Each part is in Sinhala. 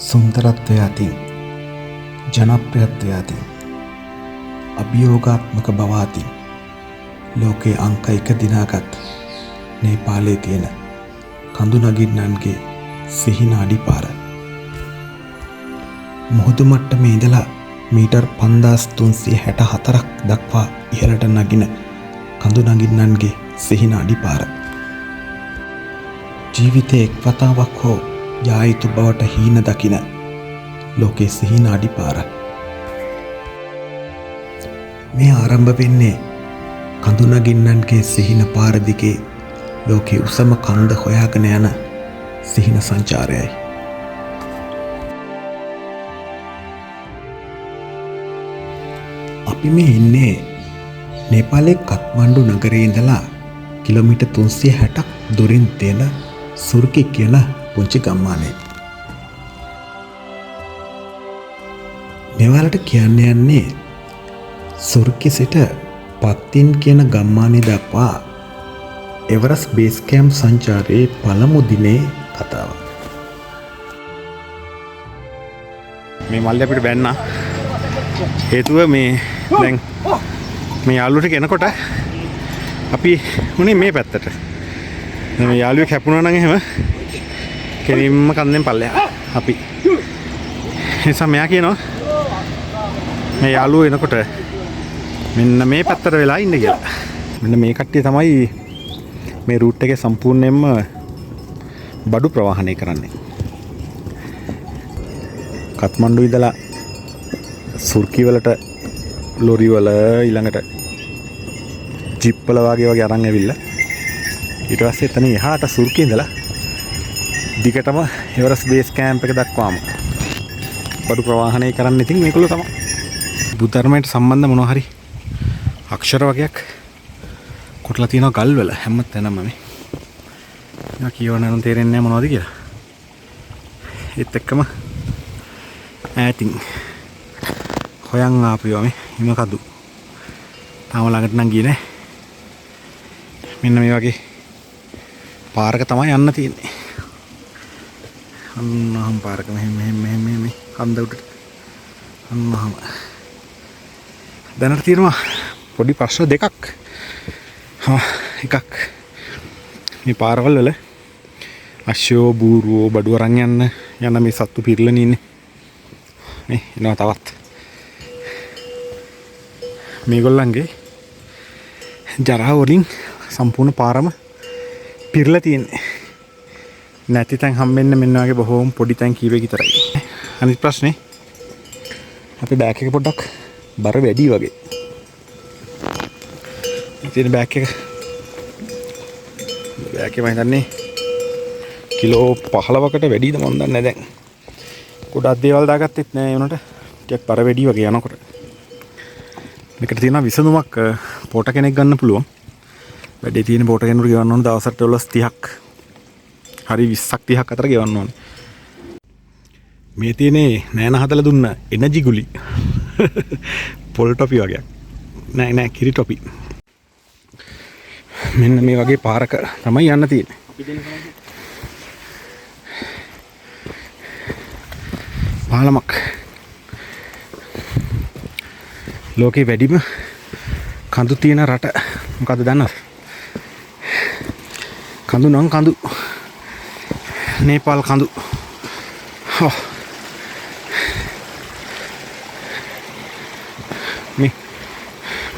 සුන්දරත්වය අතින් ජනප්‍රියත්වය අතින් අභියෝගාත්මක බව අතින් ලෝකයේ අංක 1 දිනාගත් නේපාලයේ තියෙන කඳු නගින්නන්ගේ සිහින අඩිපාර මුහුදු මට්ටමේ ඉඳලා මීටර් 5364ක් දක්වා ඉහළට නගින කඳු නගින්නන්ගේ සිහින අඩිපාර ජීවිතයේ එක් වතාවක් හෝ යා යුතු බවට හීන දකින ලෝකයේ සිහින අඩිපාර මේ ආරම්භ වෙන්නේ කඳු නගින්නන්ගේ සිහින පාර දිගේ ලෝකයේ උසම කන්ද හොයාගෙන යන සිහින සංචාරයයි. අපි මේ ඉන්නේ නේපාලයේ කත්මණ්ඩු නගරයේ ඉඳලා කිලෝමීටර් 360ක් දුරින් තියෙන සුර්කි කියන පුංචි ගම්මානයේ. මෙවලට කියන්න යන්නේ සුර්කි සිට පත්තින් කියන ගම්මානය දක්වා එවරස් බේස් කැම්ප් සංචාරයේ පළමු දිනේ කතාව. මේ මල්ලි අපිට බැන්නා. හේතුව මේ දැන් මේ යාළුවට කෙනකොට අපි උනේ මේ පැත්තට. මේ යාළුවෙක් හැපුණා නම් එහෙම කෙලින්ම කන්දෙන් පල්ලෙහා අපි. නිසා මෙයා කියනවා මේ යාළුවෝ එනකොට මෙන්න මේ පැත්තට වෙලා ඉන්න කියලා. මෙන්න මේ කට්ටිය තමයි මේ රූට් එකේ සම්පූර්ණයෙන්ම බඩු ප්‍රවාහනය කරන්නේ. කත්මණ්ඩු ඉඳලා සුර්කි වලට ලොරි වල ඊළඟට ජිප් වල වගේ අරන් ඇවිල්ලා ඊට පස්සේ එතන එහාට සුර්කි ඉඳලා දිගටම එවරස් බේස් කැම්ප් එක දක්වාම බඩු ප්‍රවාහනය කරන්න ඉතින් මේගොල්ලෝ තමයි. බුද්ධ ධර්මයට සම්බන්ධ මොනවා හරි අක්ෂර වගේක් කොටලා තියෙනවා ගල් වල හැම තැනම මේ. මම කියවන නම් තේරෙන්නේ නැහැ මොනවද කියලා. ඒත් එක්කම ඈතින් හොයන් ආපියෝ මේ හිම කඳු. තාම ළඟට නම් ගියේ නැහැ. මෙන්න මේ වගේ පාරක තමයි යන්න තියෙන්නේ. අන්නහම් පාරක මෙහෙම කන්ද උඩට. අන්නහම. දැනට තියෙනවා පොඩි ප්‍රශ්න දෙකක්. එකක් මේ පාරවල් වල අශ්වෝ බූරුවෝ බඩු අරන් යන මේ සත්තු පිරලන ඉන්නේ. මේ එනවා තවත්. මේගොල්ලන්ගේ ජරා වලින් සම්පූර්ණ පාරම පිරලා තියෙන්නේ. නැති තැන් හම්බෙන්න මෙන්න වගේ බොහෝම පොඩි තැන් කීපෙක විතරයි. අනිත් ප්‍රශ්නේ අපේ බෑග් එක පොඩ්ඩක් බර වැඩි වගේ. ඉතින් බෑග් එක මම හිතන්නේ කිලෝ 15කට වැඩිද මන් දන්නේ නැහැ දැන්. ගොඩක් දේවල් දාගත්තෙත් නෑ ඒ උනට ටිකක් බර වැඩි වගේ යනකොට. මේකට තියෙනවා විසඳුමක් පොට කෙනෙක් ගන්න පුළුවන්. වැඩේ තියෙන පොට කෙනෙකුට ගෙවන්න ඕන දවසට $30ක්. හරි 20ක් 30ක් අතර ගෙවන්න ඕනේ. මේ තියෙන්නේ නෑන හදලා දුන්න එනර්ජි ගුලි. පොල් ටොපි වගේ. නෑ කිරි ටොපි. මෙන්න මේ වගේ පාරක තමයි යන්න තියෙන්නේ. පාලමක්. ලෝකේ වැඩිම කඳු තියෙන රට මොකද්ද දන්නවද? කඳු නම් කඳු. නේපාල් කඳු.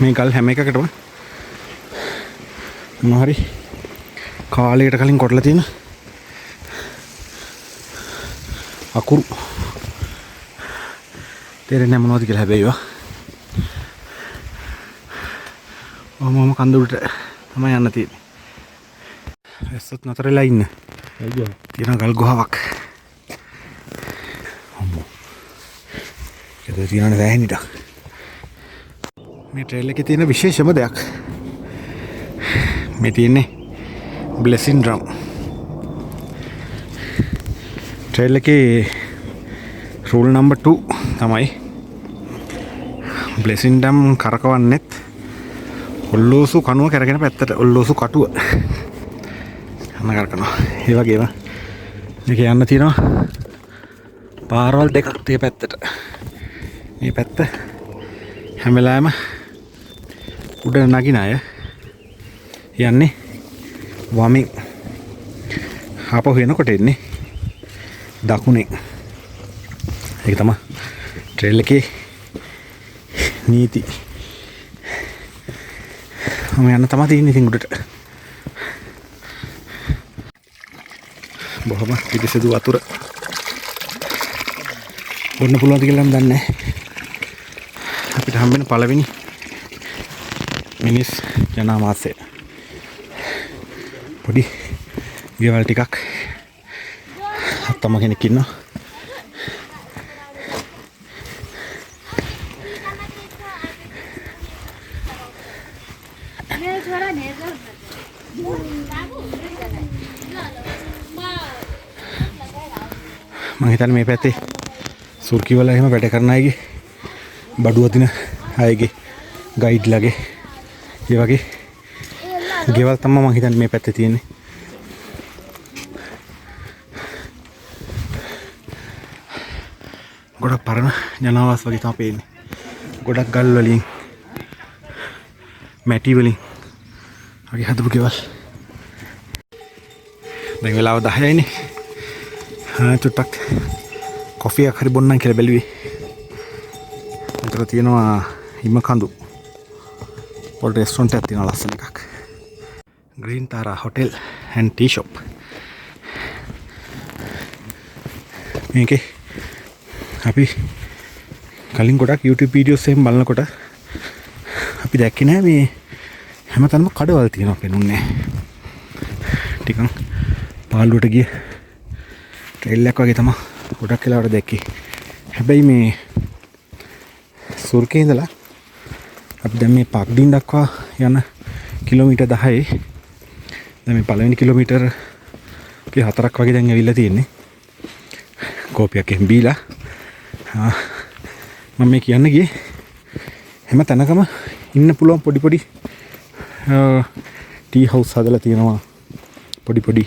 මේ ගල් හැම එකකටම මොනවා හරි කාලයකට කලින් කොටලා තියෙන අකුරු තේරෙන්නේ මොනවද කියලා හැබැයි ඒවා මම කඳුරට තමයි යන්න තියෙන්නේ. ඇස්සත් නතරලා ඉන්න. තියෙන ගල් ගුහාවක්. අම්මෝ. ඒක තියෙනනේ වැහෙනිට. මේ ට්‍රේල් එකේ තියෙන විශේෂම දෙයක්. මේ තියෙන්නේ බ්ලෙසින් ඩ්‍රම්. ට්‍රේල් එකේ රූල් නම්බර් 2 තමයි බ්ලෙසින් ඩ්‍රම් කරකවන්නෙත් ඔල්ලෝසු කනුව කරගෙන පැත්තට ඔල්ලෝසු කටුව යන කරකනවා. ඒ වගේම මේක යන්න තියෙනවා පාරවල් දෙකක් තිය පැත්තට. මේ පැත්ත හැම වෙලාවෙම උඩ නගින අය යන්නේ වමෙන් ආපහු එනකොට එන්නේ දකුණෙන්. ඒක තමයි ට්‍රේල් එකේ නීති. මම යන්න තමයි තියෙන්නේ ඉතින් උඩට. බොහොම පිරිසිදු වතුර බොන්න පුළුවන්ද කියලා නම් දන්නේ නැහැ. අපිට හම්බෙන පළවෙනි මිනිස් ජනාවාසය. පොඩි ගෙවල් ටිකක් අත්තම කෙනෙක් ඉන්නවා. මම හිතන්නේ මේ පැත්තේ සුර්කි වල එහෙම වැඩ කරන අයගේ බඩුව දින අයගේ ගයිඩ්ලාගේ ඒ වගේ ගෙවල් තමයි මම හිතන්නේ මේ පැත්තේ තියෙන්නේ. ගොඩක් පරණ ජනාවාස වගේ තමයි පේන්නේ. ගොඩක් ගල් වලින් මැටි වලින් වගේ හදපු ගෙවල්. දැන් වෙලාව 10යිනේ. චුට්ටක් කොෆි එකක් හරි බොන්නම් කියලා බැලුවේ. මෙතන තියෙනවා හිම කඳු. පොඩි රෙස්ටොරන්ට් එකක් තියෙනවා ලස්සන එකක්. Green Tara Hotel and Tea Shop. මේකේ අපි කලින් ගොඩක් YouTube videos එකෙන් බලනකොට අපි දැක්කේ නෑ මේ හැමතැනම කඩවල් තියෙනවා පෙනුන්නේ. ටිකක් පාළුවට ගිය ට්‍රේල් එකක් වගේ තමයි ගොඩක් වෙලාවට දැක්කේ. හැබැයි මේ සුර්කේ ඉඳලා අපි දැන් මේ පක්ඩින් දක්වා යන කිලෝමීටර් 10 දැන් මේ පළවෙනි කිලෝමීටර් කී 4ක් වගේ දැන් ඇවිල්ලා තියෙන්නේ. කෝපියක් එහෙම බීලා මම මේ කියන්න ගියේ හැම තැනකම ඉන්න පුළුවන් පොඩි පොඩි ටී හවුස් හදලා තියෙනවා. පොඩි පොඩි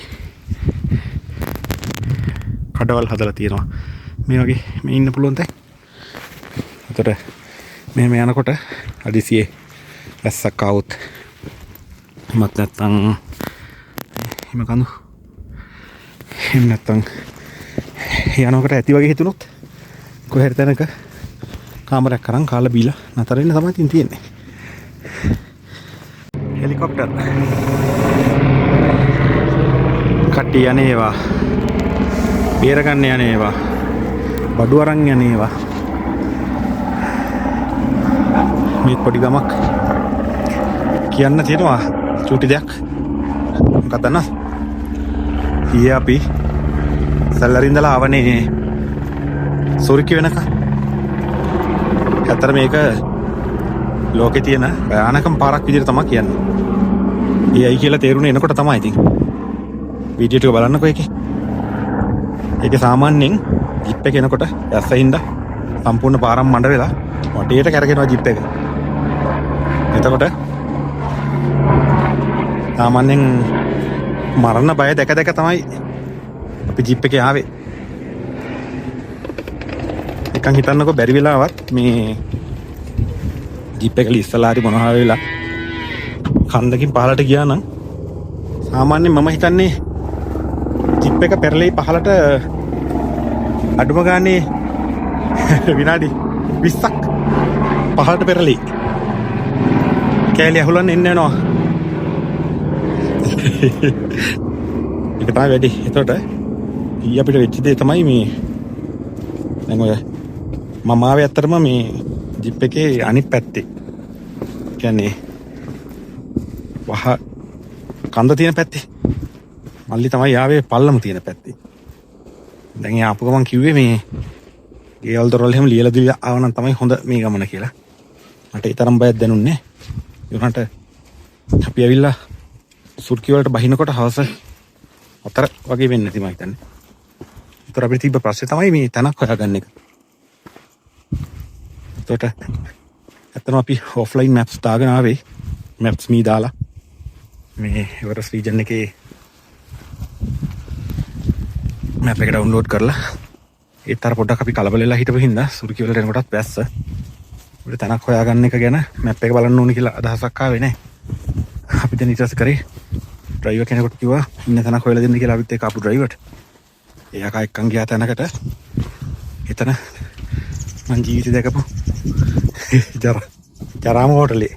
කඩවල් හදලා තියෙනවා. මේ වගේ මේ ඉන්න පුළුවන් තැන්. එතකොට මෙහෙම යනකොට අදිසියේ වැස්සක් ආවොත් මත් නැත්තම් හිම කඳු එහෙම නැත්තම් යනකොට ඇති වගේ හිතුනොත් කොහෙද තැනක කාමරයක් කරන් කාලා බීලා නතර වෙන්න තමයි තියෙන්නේ. හෙලිකොප්ටර් කට්ටිය යන්නේවා බේරගන්න යන්නේවා බඩු අරන් යන්නේවා. මේ පොඩි ගමක් කියන්න තියෙනවා චූටි දෙයක්. මොකක්ද නේද? ඊයේ අපි සැලරින්දලා ආවනේ සොරිකි වෙනක. ඇත්තට මේක ලෝකේ තියෙන භයානකම පාරක් විදිහට තමයි කියන්නේ. ඒයි කියලා තේරුනේ එනකොට තමයි ඉතින්. වීඩියෝ ටික බලන්නකෝ ඒකේ. ඒකේ සාමාන්‍යයෙන් ජිප් එක එනකොට ඇස්සහින්ද සම්පූර්ණ පාරම් මඩ වෙලා වටේට කැරගෙනවා ජිප් එක. එතකොට සාමාන්‍යයෙන් මරණ බය දැක දැක තමයි අපි ජිප් එකේ ආවේ. එකන් හිතන්නකෝ බැරි වෙලාවත් මේ ජිප් එක ඉස්සලා හරි මොනවා වෙලා කන්දකින් පහලට ගියා නම් සාමාන්‍යයෙන් මම හිතන්නේ ජිප් එක පෙරලෙයි පහලට අඩුම ගානේ විනාඩි 20ක් පහලට පෙරලෙයි. කෑලි අහුලන්න එන්න යනවා. ඒක තමයි වැඩි. එතකොට ඊ අපිට වෙච්ච දේ තමයි මේ දැන් ඔය මම ආවේ ඇත්තටම මේ ජිප් එකේ අනිත් පැත්තේ. කියන්නේ වහ කන්ද තියෙන පැත්තේ. මල්ලි තමයි ආවේ පල්ලම තියෙන පැත්තේ. දැන් ඒ ආපු ගමන් කිව්වේ මේ ගෙවල් දොරවල් එහෙම ලියලා දීලා ආවනම් තමයි හොඳ මේ ගමන කියලා. මට ඒ තරම් බයක් දැනුන්නේ නැහැ. ඒ උනට අපි ඇවිල්ලා සුර්කි වලට බහිනකොට හවස 4 වගේ වෙන්න ඇති මම හිතන්නේ. ඒතර අපිට තිබ්බ ප්‍රශ්නේ තමයි මේ තැනක් හොයාගන්න එක. ඒකට ඇත්තටම අපි ඔෆ්ලයින් මැප්ස් දාගෙන ආවේ. මැප්ස් මී දාලා මේ එවරස් රීජන් එකේ මැප් එක ඩවුන්ලෝඩ් කරලා ඒතර පොඩ්ඩක් අපි කලබල වෙලා හිටපු හින්දා සුර්කි වලට එනකොටත් වැස්ස. අපිට තැනක් හොයාගන්න එක ගැන මැප් එක බලන්න ඕනේ කියලා අදහසක් ආවේ නැහැ. අපි දැන් ඊට පස්සේ කරේ ඩ්‍රයිවර් කෙනෙකුට කිව්වා ඉන්න තැනක් හොයලා දෙන්න කියලා අපිත් ඒක ආපු ඩ්‍රයිවර්ට. එයා කයික්කන් ගියා තැනකට එතන මං ජීවිතේ දැකපු ජරාම හෝටලේ.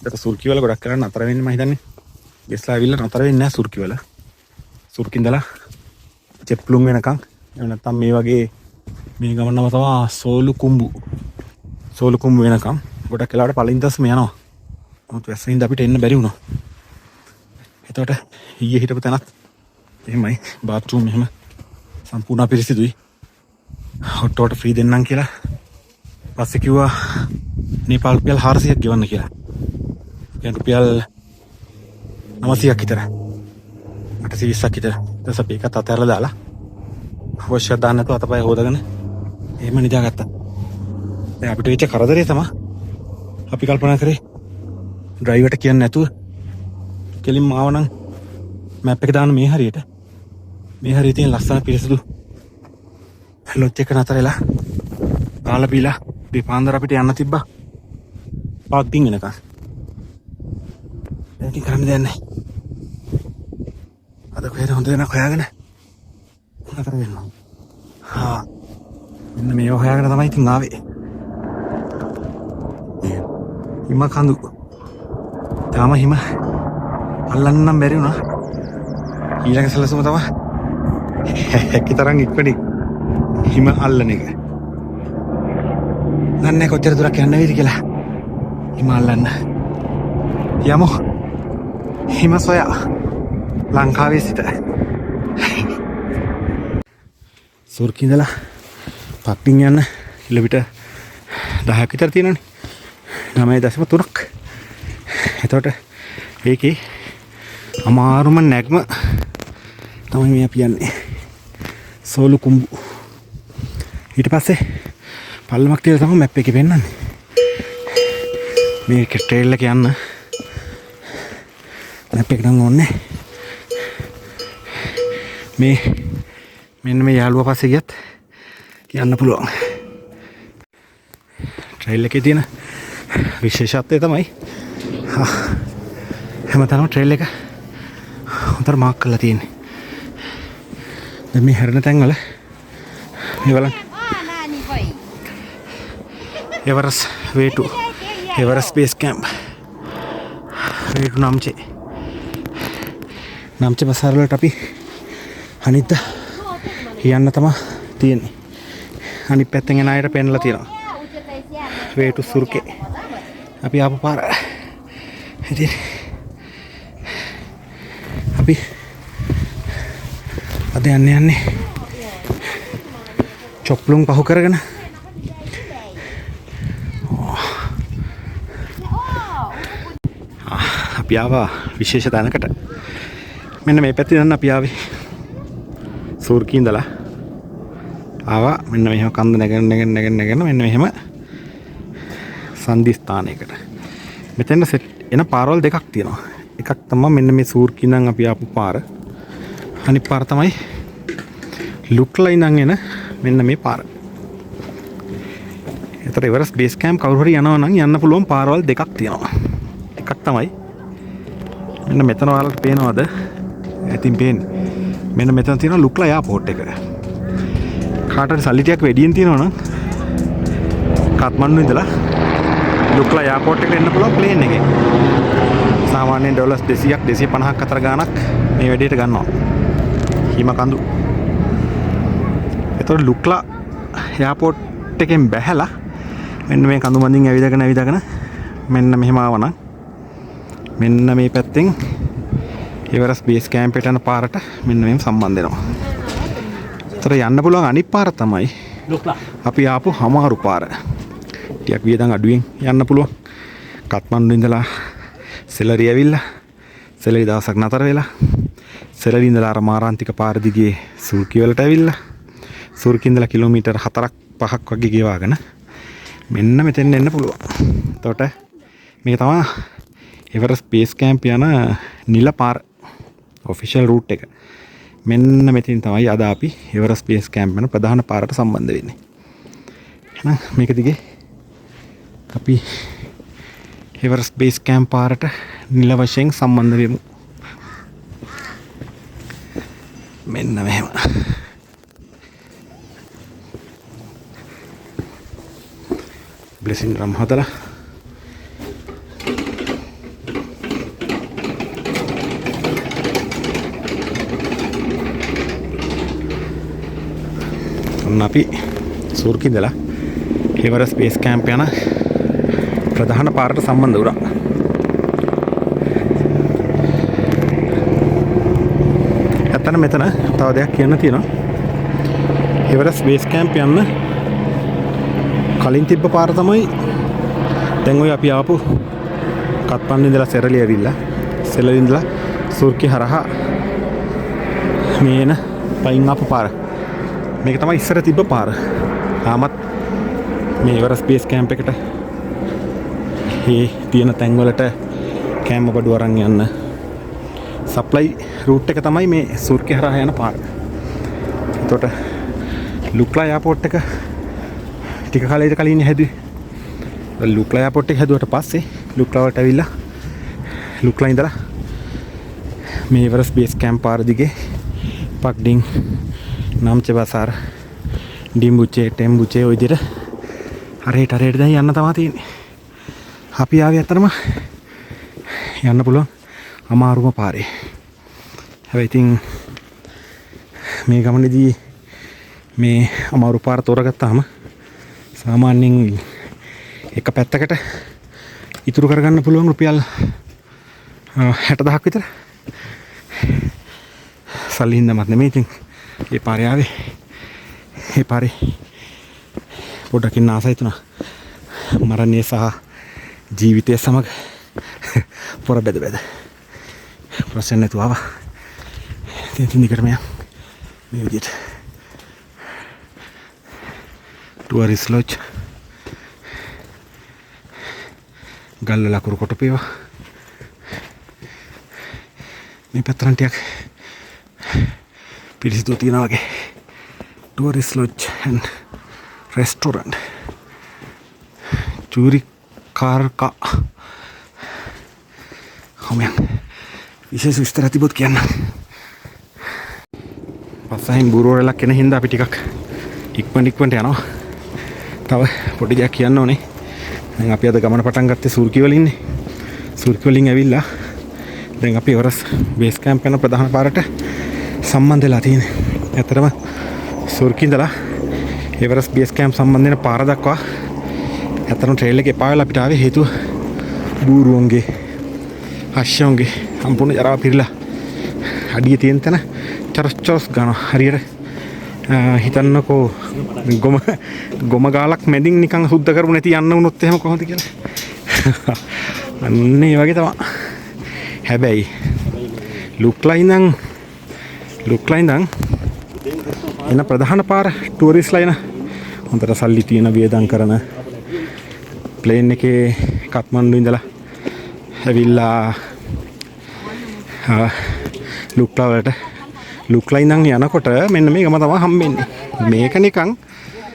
ඒකට සුර්කි වල ගොඩක් කරලා නතර වෙන්නේ මම හිතන්නේ. ගෙස්ලා ඇවිල්ලා නතර වෙන්නේ නැහැ සුර්කි වල. සුර්කි ඉඳලා චෙප්ලුම් වෙනකන් එහෙම නැත්නම් මේ වගේ මේ ගමන නම තමයි සෝලුකුම්බු. සෝලුකුම්බු වෙනකන් ගොඩක් වෙලාවට පළවෙනි දවසේම යනවා. මොකද වැස්සෙන්ද අපිට එන්න බැරි වුණා. එතකොට ඊයේ හිටපු තැනත් එහෙමයි බාත්රූම් එහෙම සම්පූර්ණ අපිරිසිදුයි. හොට් වෝටර් ෆ්‍රී දෙන්නම් කියලා. පස්සේ කිව්වා නේපාල් රුපියල් 400ක් ගෙවන්න කියලා. දැන් රුපියල් 900ක් විතර. 820ක් විතර. ඊට පස්සේ ඒකත් අතහැරලා දාලා අවශ්‍ය දාන්න නැතුව අතපය හොදගෙන එහෙම නිදාගත්තා. දැන් අපිට වෙච්ච කරදරේ තමයි අපි කල්පනා කරේ ඩ්‍රයිවර්ට කියන්නේ නැතුව කෙලින්ම ආවනම් මැප් එක දාන්න මේ හරියට. මේ හරිය තියෙන ලස්සන පිරිසිදු ලොජ් එක නතර වෙලා කාලා බීලා දෙපාන්දර අපිට යන්න තිබ්බා. පාර්කින් වෙනකන්. ඒක කරන්න දෙයක් නැහැ. අද කොහෙද හොඳ වෙනක් හොයාගෙන නතර වෙනවා. මෙන්න මේව හොයාගෙන තමයි ඉතින් ආවේ. හිම කඳු. තාම හිම අල්ලන්න නම් බැරි වුණා. ඊළඟ සැලසුම තමයි හැකි තරම් ඉක්මනින් හිම අල්ලන එක. දන්නේ කොච්චර දුරක් යන්න වෙයිද කියලා. හිම අල්ලන්න. යමු. හිම සොයා ලංකාවේ සිට. සුර්කි ඉඳලා පක්ටින් යන්න කිලෝමීටර් 10ක් විතර තියෙනවනේ. 9.3ක්. එතකොට ඒකේ අමාරුම නැග්ම තමයි මේ අපි යන්නේ. සෝලුකුම්බු. ඊට පස්සේ පල්ලමක් තියලා තමයි මැප් එකේ පෙන්නන්නේ. මේ ට්‍රේල් එක යන්න මැප් එක නම් ඕනේ. මේ මෙන්න මේ යාළුවා පස්සේ ගියත් කියන්න පුළුවන්. ට්‍රේල් එකේ තියෙන විශේෂත්වය තමයි හැමතැනම ට්‍රේල් එක හොඳට මාක් කරලා තියෙන්නේ. දැන් මේ හැරෙන තැන් වල මේ බලන්න. එවරස් වේටු එවරස් බේස් කැම්ප් වේටු නම්චේ බසාර වලට අපි අනිද්දා යන්න තමයි තියෙන්නේ. අනිත් පැත්තෙන් එන අයට පෙන්නලා තියෙනවා. වේටු සුර්කේ අපි ආපු පාර. ඉතින් අපි අද යන්නේ චොප්ලුම් පහු කරගෙන අපි ආවා විශේෂ තැනකට. මෙන්න මේ පැත්තේ නම් අපි ආවේ සුර්කි ඉඳලා ආවා මෙන්න මෙහෙම කන්ද නැගෙන මෙන්න මෙහෙම සංදි ස්ථානයකට. මෙතන සෙට් එන පාරවල් දෙකක් තියෙනවා. එකක් තමයි මෙන්න මේ සුර්කි ඉඳන් අපි ආපු පාර. අනිත් පාර තමයි ලුක්ලා ඉඳන් එන මෙන්න මේ පාර. ඒතර එවරස් බේස් කැම්ප් කවුරු හරි යනවා නම් යන්න පුළුවන් පාරවල් දෙකක් තියෙනවා. එකක් තමයි මෙන්න මෙතන ඔයාලට පේනවද? ඉතින් පේන්නේ. මෙන්න මෙතන තියෙන ලුක්ලා එයාපෝට් එක. කාටට සල්ලි ටිකක් වැඩියෙන් තියෙනවා නම් කත්මන්ඩු ඉඳලා ලුක්ලා එයාපෝට් එකට එන්න පුළුවන් ප්ලේන් එකෙන්. සාමාන්‍යයෙන් ඩොලර්ස් 200ක් 250ක් අතර ගාණක් මේ වැඩේට ගන්නවා. හිම කඳු. ඒතකොට ලුක්ලා එයාපෝට් එකෙන් බැහැලා මෙන්න මේ කඳු මඳින් ඇවිදගෙන මෙන්න මෙහෙම ආවනම් මෙන්න මේ පැත්තෙන් එවරස් බේස් කැම්ප් එකට යන පාරට මෙන්න මෙහෙම සම්බන්ධ වෙනවා. ඒතර යන්න පුළුවන් අනිත් පාර තමයි ලුක්ලා අපි ආපු හමාරු පාර. ටිකක් වියදම් අඩුවෙන් යන්න පුළුවන්. කත්මන්ඩු ඉඳලා සෙලරි ඇවිල්ලා සෙලරි දවසක් නතර වෙලා සෙලරි ඉඳලා අර මාරාන්තික පාර දිගේ සුර්කි වලට ඇවිල්ලා සුර්කි ඉඳලා කිලෝමීටර් 4ක් 5ක් වගේ ගෙවාගෙන මෙන්න මෙතෙන් එන්න පුළුවන්. එතකොට මේක තමයි එවරස් බේස් කැම්ප් යන නිල පාර ඔෆිෂියල් රූට් එක. මෙන්න මෙතින් තමයි අද අපි එවරස්ට් බේස් කැම්ප් යන ප්‍රධාන පාරට සම්බන්ධ වෙන්නේ. එහෙනම් මේක දිගේ අපි එවරස්ට් බේස් කැම්ප් පාරට නිල වශයෙන් සම්බන්ධ වෙමු. මෙන්න මෙහෙම. බ්ලෙසින් රම් හදලා අපි සූර්කින්දලා එවරස්ට් බේස් කැම්ප් යන ප්‍රධාන පාරට සම්බන්ධ වුණා. ඇත්තට මෙතන තව දෙයක් කියන්න තියෙනවා. එවරස්ට් බේස් කැම්ප් යන්න කලින් තිබ්බ පාර තමයි දැන් ඔය අපි ආපු කත්පන්න ඉඳලා සෙරළි ඇවිල්ලා සෙරළි ඉඳලා සූර්කි හරහා මේන පයින් ආපු පාර. මේක තමයි ඉස්සර තිබ්බ පාර. තාමත් මේ එවරස්ට් බේස් කැම්ප් එකට මේ තියෙන තැන් වලට කැම්ප් බඩු අරන් යන්න සප්ලයි රූට් එක තමයි මේ සූර්කි හරහා යන පාර. එතකොට ලුක්ලා එයාපෝට් එක ටික කාලයකට කලින් හැදුවේ. ලුක්ලා එයාපෝට් එක හැදුවට පස්සේ ලුක්ලා වලට ඇවිල්ලා ලුක්ලා ඉඳලා මේ එවරස්ට් බේස් කැම්ප් පාර දිගේ පක්ඩින් नामचे बाजार डिम्बुचे टेम्बुचे ඔය විදිහට හරියට දැන් යන්න තමයි තියෙන්නේ. අපි ආවේ අතරම යන්න පුළුවන් අමාරුම පාරේ. හැබැයි ඉතින් මේ ගමනේදී මේ අමාරු පාර තෝරගත්තාම සාමාන්‍යයෙන් එක පැත්තකට ඉතුරු කරගන්න පුළුවන් රුපියල් 60000ක් විතර. සල්ලි හින්දාමත් නෙමෙයි ඉතින් ඒ පාරේ ආවේ. ඒ පාරේ පොඩකින් ආසයි තුනා. මරණය සහ ජීවිතය සමග පොර බෙද ප්‍රශ්න නැතුව ආවා. ඉතින් දිගටම යන්න මේ විදිහට. ටුවරිස්ට් ලොජ් ගල්ල ලකුරු කොට පේවා. මේ පැත්තට ටිකක් පිරිසිදු තියෙනවා වගේ. ටුවරිස්ට් ලොජ් ඇන්ඩ් රෙස්ටොරන්ට් චූරි කාර්කා. හොමයන් විශේෂ විස්තර තිබොත් කියන්න. පස්සෙන් බුරුවරලක් එන හින්දා අපි ටිකක් ඉක්මනට යනවා. තව පොඩි දෙයක් කියන්න ඕනේ. දැන් අපි අද ගමන පටන් ගත්තේ සූර්කි වලින් ඉන්නේ. සූර්කි වලින් ඇවිල්ලා දැන් අපි එවරස්ට් බේස් කැම්ප් යන ප්‍රධාන පාරට සම්බන්ධ වෙලා තියෙන්නේ. ඇත්තටම සූර්කි ඉඳලා එවරස්ට් බේස් කැම්ප් සම්බන්ධ වෙන පාර දක්වා ඇත්තටම ට්‍රේල් එක එපා වෙලා අපිට ආවේ හේතුව බූරුවන්ගේ අශ්වයන්ගේ සම්පූර්ණ ජරාව පිරලා අඩිය තියෙන තැන චරස් ගන්නවා. හරියට හිතන්නකෝ ගොම ගාලක් මැදින් නිකන් සුද්ධ කරපු නැති යන්න වුණොත් එහෙම කොහොමද කියලා. අන්න ඒ වගේ තමයි. හැබැයි ලුක්ලා ඉඳන් එන ප්‍රධාන පාර ටුවරිස්ට්ලා එන හොඳට සල්ලි තියෙන වියදම් කරන ප්ලේන් එකේ කත්මන්ඩු ඉඳලා ඇවිල්ලා ලුක්ලා ඉඳන් යනකොට මෙන්න මේ ගම තමයි හම්බෙන්නේ. මේක නිකන්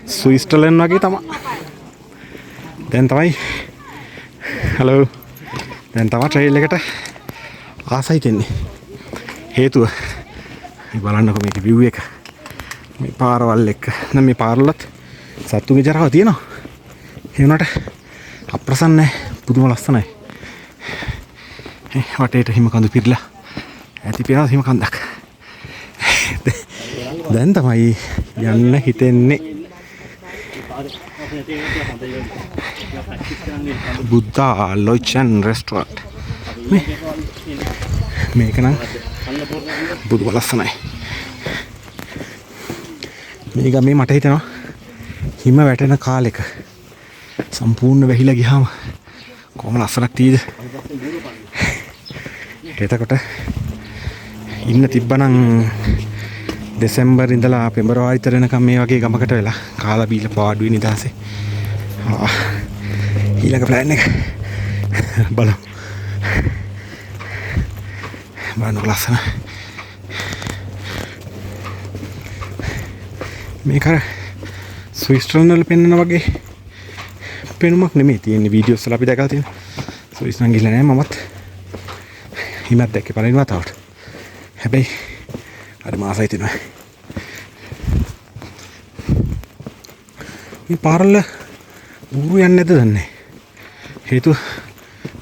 ස්විස්ටර්ලන්ඩ් වගේ තමයි. දැන් තමයි ට්‍රේල් එකට ආසයි දෙන්නේ. හේතුව මේ බලන්නකො මේකේ view එක. මේ පාරවල් එක්ක. දැන් මේ පාරවලත් සත්තුගේ ජරාව තියෙනවා. ඒ වුණාට අප්‍රසන්න නැහැ. පුදුම ලස්සනයි. වටේට හිම කඳු පිරලා ඇති පේනවා හිම කන්දක්. දැන් තමයි යන්න හිතෙන්නේ. බුද්ධා ලොජ් ඇන්ඩ් රෙස්ටොරන්ට්. මේක නම් බුදුම ලස්සනයි. මේ ගමේ මට හිතෙනවා හිම වැටෙන කාලෙක සම්පූර්ණ වැහිලා ගියාම කොහොම ලස්සනක් තියෙද. එතකොට ඉන්න තිබ්බනම් දෙසැම්බර් ඉඳලා පෙබරවාරි තර වෙනකම් මේ වගේ ගමකට වෙලා කාලා බීලා පාඩුවේ නිදාසේ. ඊළඟ ප්ලෑන් එක බලමු. බලන්න ලස්සන මේක අර ස්විස්ටර්ලන්ඩ් වල පෙන්වන වගේ පෙනුමක් නෙමෙයි තියෙන්නේ වීඩියෝස් වල අපි දැකලා තියෙන. ස්විස් නම් ගිහලා නැහැ මමත්. හිමත් දැක්කේ පළවෙනි වතාවට. හැබැයි අර මාසයි තියෙනවා. මේ පාරවල ඌරු යන්නේ නැද්ද දන්නේ. හේතුව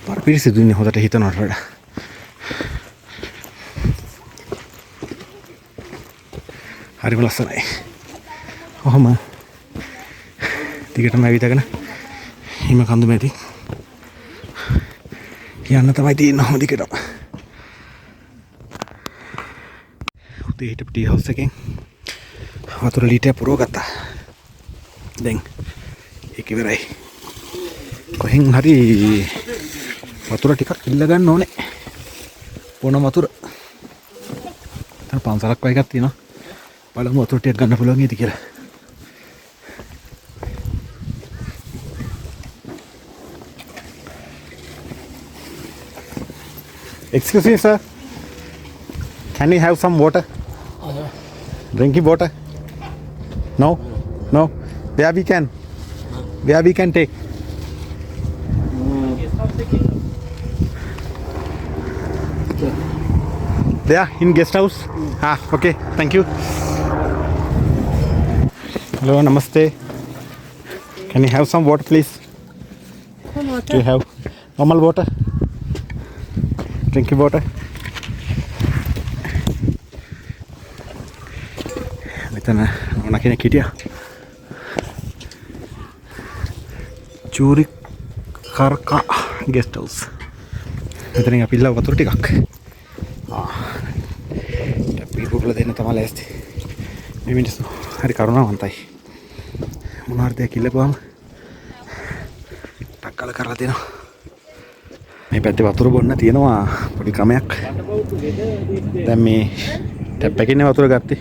පාර පිරිසිදු ඉන්නේ හොදට හිතනවට වඩා. හරිම ලස්සනයි. ඔහොම දිගටම ඇවිදගෙන හිම කඳු මැදි යන්න තමයි තියෙන්නේ ඔහොම දිගටම. උදේ හිටපු ටී හවුස් එකෙන් වතුර ලීටරයක් පුරව ගත්තා. දැන් ඒක ඉවරයි. කොහෙන් හරි වතුර ටිකක් ඉල්ල ගන්න ඕනේ. පොණ වතුර. තන පන්සලක් වගේ එකක් තියෙනවා. බලමු වතුර ටිකක් ගන්න පුළුවන් නේද කියලා. Excuse me, sir. Can you have some water? Drinking water? No? No? Where we can? Where we can take? There, in guest house? Ah, okay. Thank you. Hello, namaste. Can you have some water, please? Water. Do you have normal water? Drinking water? මෙතන ඕන කෙනෙක් හිටියා. චූරි කරකා ගෙස්ට් හවුස්. මෙතනින් අපි ඉල්ල වතුර ටිකක්. අපි පුරලා දෙන්න තමයි ලෑස්ති. මේ මිනිස්සු හරි කරුණාවන්තයි. මොනවාරි දෙයක් ඉල්ලපුවාම ටක්කල කරලා දෙනවා. මේ පැත්තේ වතුර බොන්න තියෙනවා පොඩි ක්‍රමයක්. දැන් මේ ටැප් එකකින් වතුර ගත්තේ.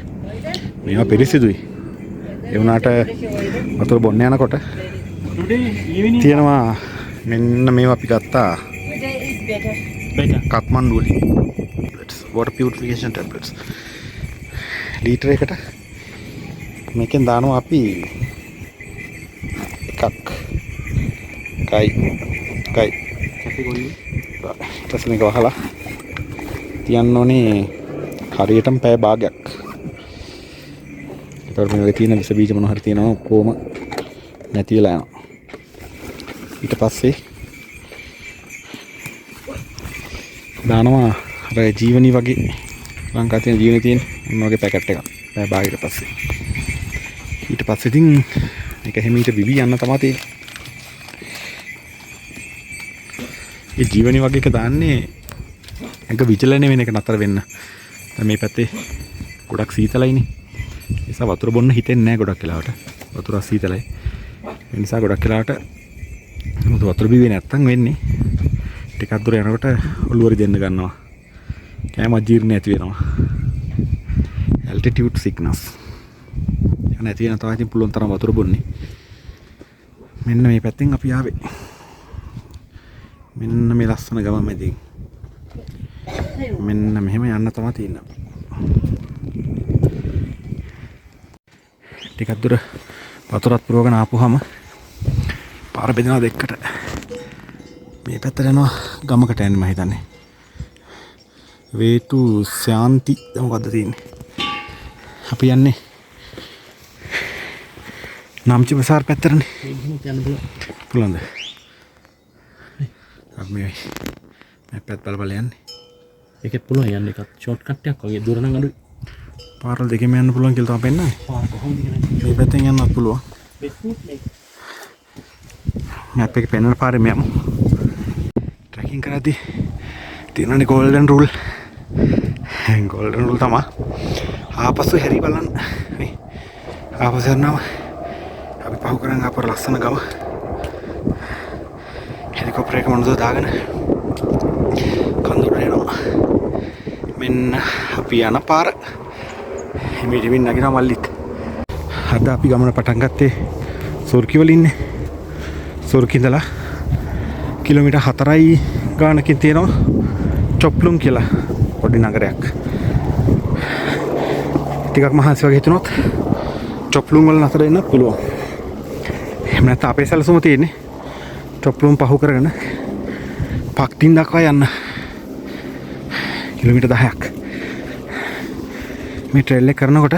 මේවා පිරිසිදුයි. ඒ වුණාට වතුර බොන්න යනකොට තියෙනවා මෙන්න මේවා අපි ගත්තා. කත්මණ්ඩු වලින්. water purification tablets. ලීටර එකට මේකෙන් දානවා අපි එකක්. කයි ඊට මේක වහලා තියන්න ඕනේ හරියටම පැය භාගයක්. ඒතර මේකේ තියෙන විස බීජ මොන හරි තියෙනවා ඔක්කොම නැති වෙලා යනවා. ඊට පස්සේ දානවා අර ජීවනි වගේ ලංකාවේ තියෙන ජීවනි තියෙන මොන වගේ පැකට් එකක්. පැය භාගයකට පස්සේ. ඊට පස්සේ ඉතින් මේක හැමීට බිබි යන්න තමයි තියෙන්නේ. ඒ ජීවනි වගේ එක දාන්නේ එක විචලනය වෙන එක නතර වෙන්න. දැන් මේ පැත්තේ ගොඩක් සීතලයිනේ. ඒ නිසා වතුර බොන්න හිතෙන්නේ නැහැ ගොඩක් වෙලාවට. වතුර සීතලයි. ඒ නිසා ගොඩක් වෙලාවට වතුර බිව්වේ නැත්තම් වෙන්නේ ටිකක් දුර යනකොට ඔළුවරි දෙන්න ගන්නවා. කෑම ජීර්ණ නැති වෙනවා. altitude sickness. නැති වෙන තමයි ඉතින් පුළුවන් තරම් වතුර බොන්නේ. මෙන්න මේ පැත්තෙන් අපි ආවේ. මෙන්න මේ ලස්සන ගම මැදින් මෙන්න මෙහෙම යන්න තමයි තියෙන්නේ. ටිකක් දුර වතුරත් පුරවගෙන ආපුවාම පාර බෙදෙනවා දෙකට. මේ පැත්තට යනවා ගමකට යන්න මම හිතන්නේ. way to ශාන්ති මොකද්ද තියෙන්නේ? අපි යන්නේ නාම්චි බසාර් පැත්තටනේ. යන්න පුළුවන්ද? අපි මේ පැත්ත බල යන්නේ. ඒකෙත් පුළුවන් යන්න එකක් ෂෝට් කට් එකක් වගේ දුර නම් අඩුයි. පාරවල් දෙකෙම යන්න පුළුවන් කියලා තමයි පෙන්නන්නේ. පාර කොහොමද කියන්නේ? මේ පැත්තෙන් යන්නත් පුළුවන්. මැප් එකේ පෙන්වන පාරේ මෙයම. ට්‍රැකින් කරද්දී තියෙනනේ ගෝල්ඩන් රූල්. ගෝල්ඩන් රූල් තමයි. ආපසු හැරි බලන්න. මේ ආපසු යනවා. අපි පහු කරන් ආපර ලස්සන ගම. හෙලිකොප්ටර් එක මොනවද දාගෙන කඳුරට එනවා. මෙන්න අපි යන පාර. හිමින් නගිනවා මල්ලිත්. අද අපි ගමන පටන් ගත්තේ සොර්කි වල ඉන්නේ. සොර්කි ඉඳලා කිලෝමීටර් 4යි ගානකින් තියෙනවා චොප්ලුම් කියලා පොඩි නගරයක්. ටිකක් මහන්සි වගේ හිතුනොත් ටොප්ලුම් වල නතර වෙන්න පුළුවන්. එහෙම නැත්නම් අපේ සැලසුම තියෙන්නේ ටොප්ලුම් පහු කරගෙන පක්ටින් දක්වා යන්න. කිලෝමීටර් 10ක්. මේ ට්‍රේල් එක කරනකොට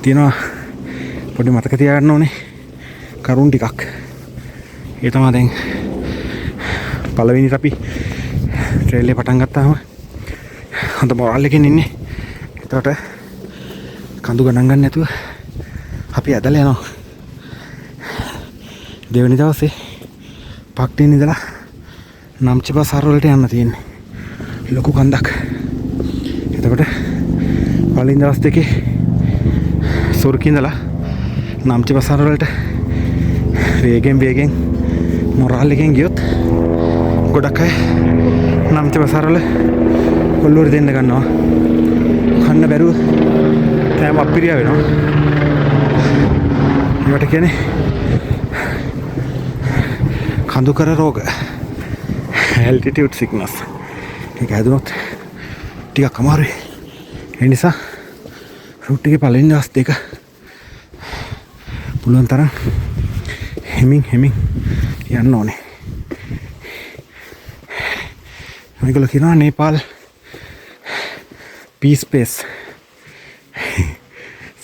තියෙනවා පොඩි මතක තියාගන්න ඕනේ කරුණු ටිකක්. ඒ තමයි දැන් පළවෙනිට අපි ට්‍රේල් එක පටන් ගත්තාම හොඳ මොරල් එකකින් ඉන්නේ. එතකොට කඳු ගණන් ගන්න නැතුව අපි ඇදලා යනවා. දෙවෙනි දවසේ පක්ටින් ඉඳලා නම්චි බසාර වලට යන්න තියෙන්නේ. ලොකු කන්දක්. එතකොට පළවෙනි දවස් දෙකේ සුර්කි ඉඳලා නම්චි බසාර වලට වේගෙන් මොරල් එකෙන් ගියොත් ගොඩක් අය නම්චි බසාර වල ඔල්ලුවට දෙන්න ගන්නවා. කන්න බැරුව කෑම අපිරියා වෙනවා. ඒවට කියන්නේ කඳුකර රෝග, altitude sickness. ඒක හැදුනොත් ටිකක් අමාරුයි. ඒ නිසා රූට් එකේ පළවෙනි දවස් දෙක පුළුවන් තරම් හිමින් යන්න ඕනේ. මේගොල්ලෝ කියනවා නේපාල් පීස් පේස්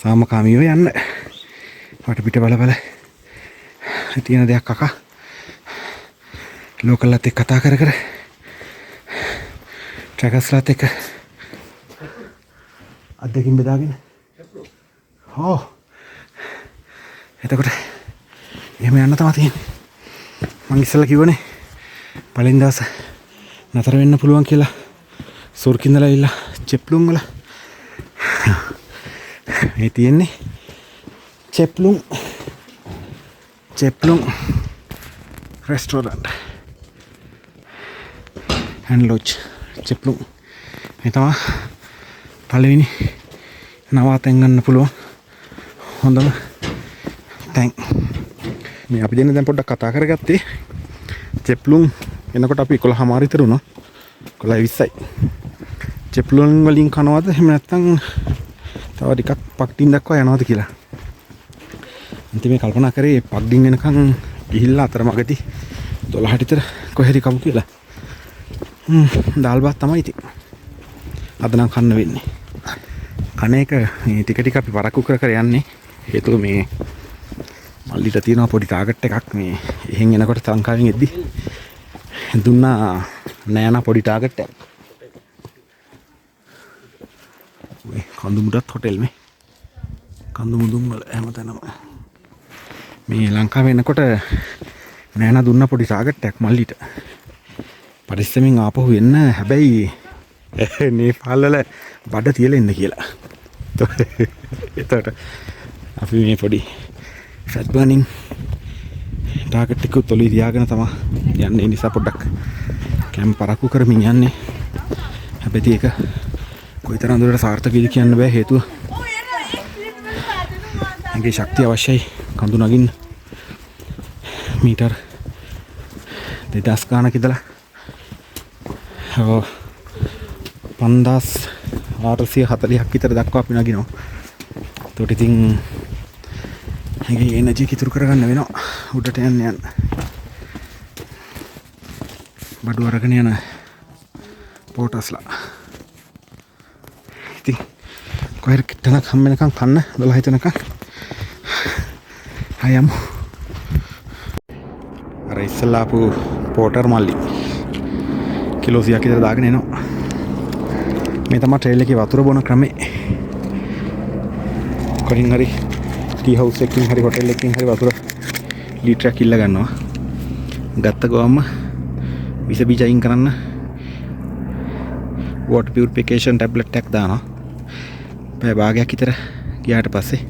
සාමකාමීව යන්න. වට පිට බල තියෙන දෙයක් කකා ලෝකල්ලත් එක්ක කතා කර ට්‍රැකර්ස්ලාත් එක්ක අත්දැකීම් බෙදාගෙන එතකොට එහෙම යන්න තමයි තියෙන්නේ. මං ඉස්සෙල්ලා කිව්වනේ පළවෙනි දවස් නතර වෙන්න පුළුවන් කියලා. සුර්කින්දලා ඉල්ලා චෙප්ලුම් වල මේ තියෙන්නේ චෙප්ලුම් රෙස්ටෝරන්ට් and lodge චෙප්ලුම්. මේ තමයි පළවෙනි නවාතැන් ගන්න පුළුවන් හොඳම තැන්. මේ අපි දෙන්න දැන් පොඩ්ඩක් කතා කරගත්තේ චෙප්ලුම් එනකොට අපි 11:00 විතර වුණා. 11:20යි. චෙප්ලුම් වලින් කනවාද එහෙම නැත්නම් තව ටිකක් පක්ටින් දක්වා යනවාද කියලා. අන්තිමේ කල්පනා කරේ පක්ටින් වෙනකන් ගිහිල්ලා අතරමඟදී 12ට විතර කොහෙරි කමු කියලා. දාල් බත් තමයි ඉතින්. අද නම් කන්න වෙන්නේ. කන එක මේ ටික අපි පරක්කු කර යන්නේ. හේතුව මේ මල්ලිට තියෙනවා පොඩි ටාගට් එකක් මේ එහෙන් එනකොට ලංකාවෙන් එද්දි දුන්නා නෑනා පොඩි ටාගට් එකක්. ඔය කඳු මුඩත් හොටෙල් මේ කඳු මුදුන් වල හැමතැනම මේ ලංකාවේ එනකොට නෑනා දුන්න පොඩි ටාගට් එකක් මල්ලිට. පරිස්සමෙන් ආපහු එන්න. හැබැයි නේපාල් වල බඩ තියලා ඉන්න කියලා. එතකොට අපි මේ පොඩි ෆැට් බර්නින් ටාගට් එක උතොලේ තියාගෙන තමයි යන්නේ. ඒ නිසා පොඩ්ඩක් කැම් පරක්කු කරමින් යන්නේ. හැබැයි ඒක කොයිතරම් දුරට සාර්ථකද කියන්න බෑ. හේතුව ඒකේ ශක්තිය අවශ්‍යයි කඳු නගින්න. මීටර් 2000 ගානක ඉඳලා 5840ක් විතර දක්වා අපි නගිනවා. ඒකට ඉතින් ඒකේ එනර්ජි එක ඉතුරු කරගන්න වෙනවා උඩට යන්න. බඩු අරගෙන යන පෝටස්ලා. ඉතින් කොහෙර කිට්ටනක් හම් වෙනකන් කන්න 12 වෙනකන් අයමු. අර ඉස්සලා ආපු පෝටර් මල්ලි කිලෝ 100ක් විතර දාගෙන එනවා. මේ තමයි ට්‍රේල් එකේ වතුර බොන ක්‍රමේ. කොහෙන් හරි ටී හවුස් එකකින් හරි හොටෙල් එකකින් හරි වතුර ලීටරයක් ඉල්ල ගන්නවා. ගත්ත ගමන්ම විස බීජ අයින් කරන්න water purification tablet එකක් දානවා. පැය භාගයක් විතර ගියාට පස්සේ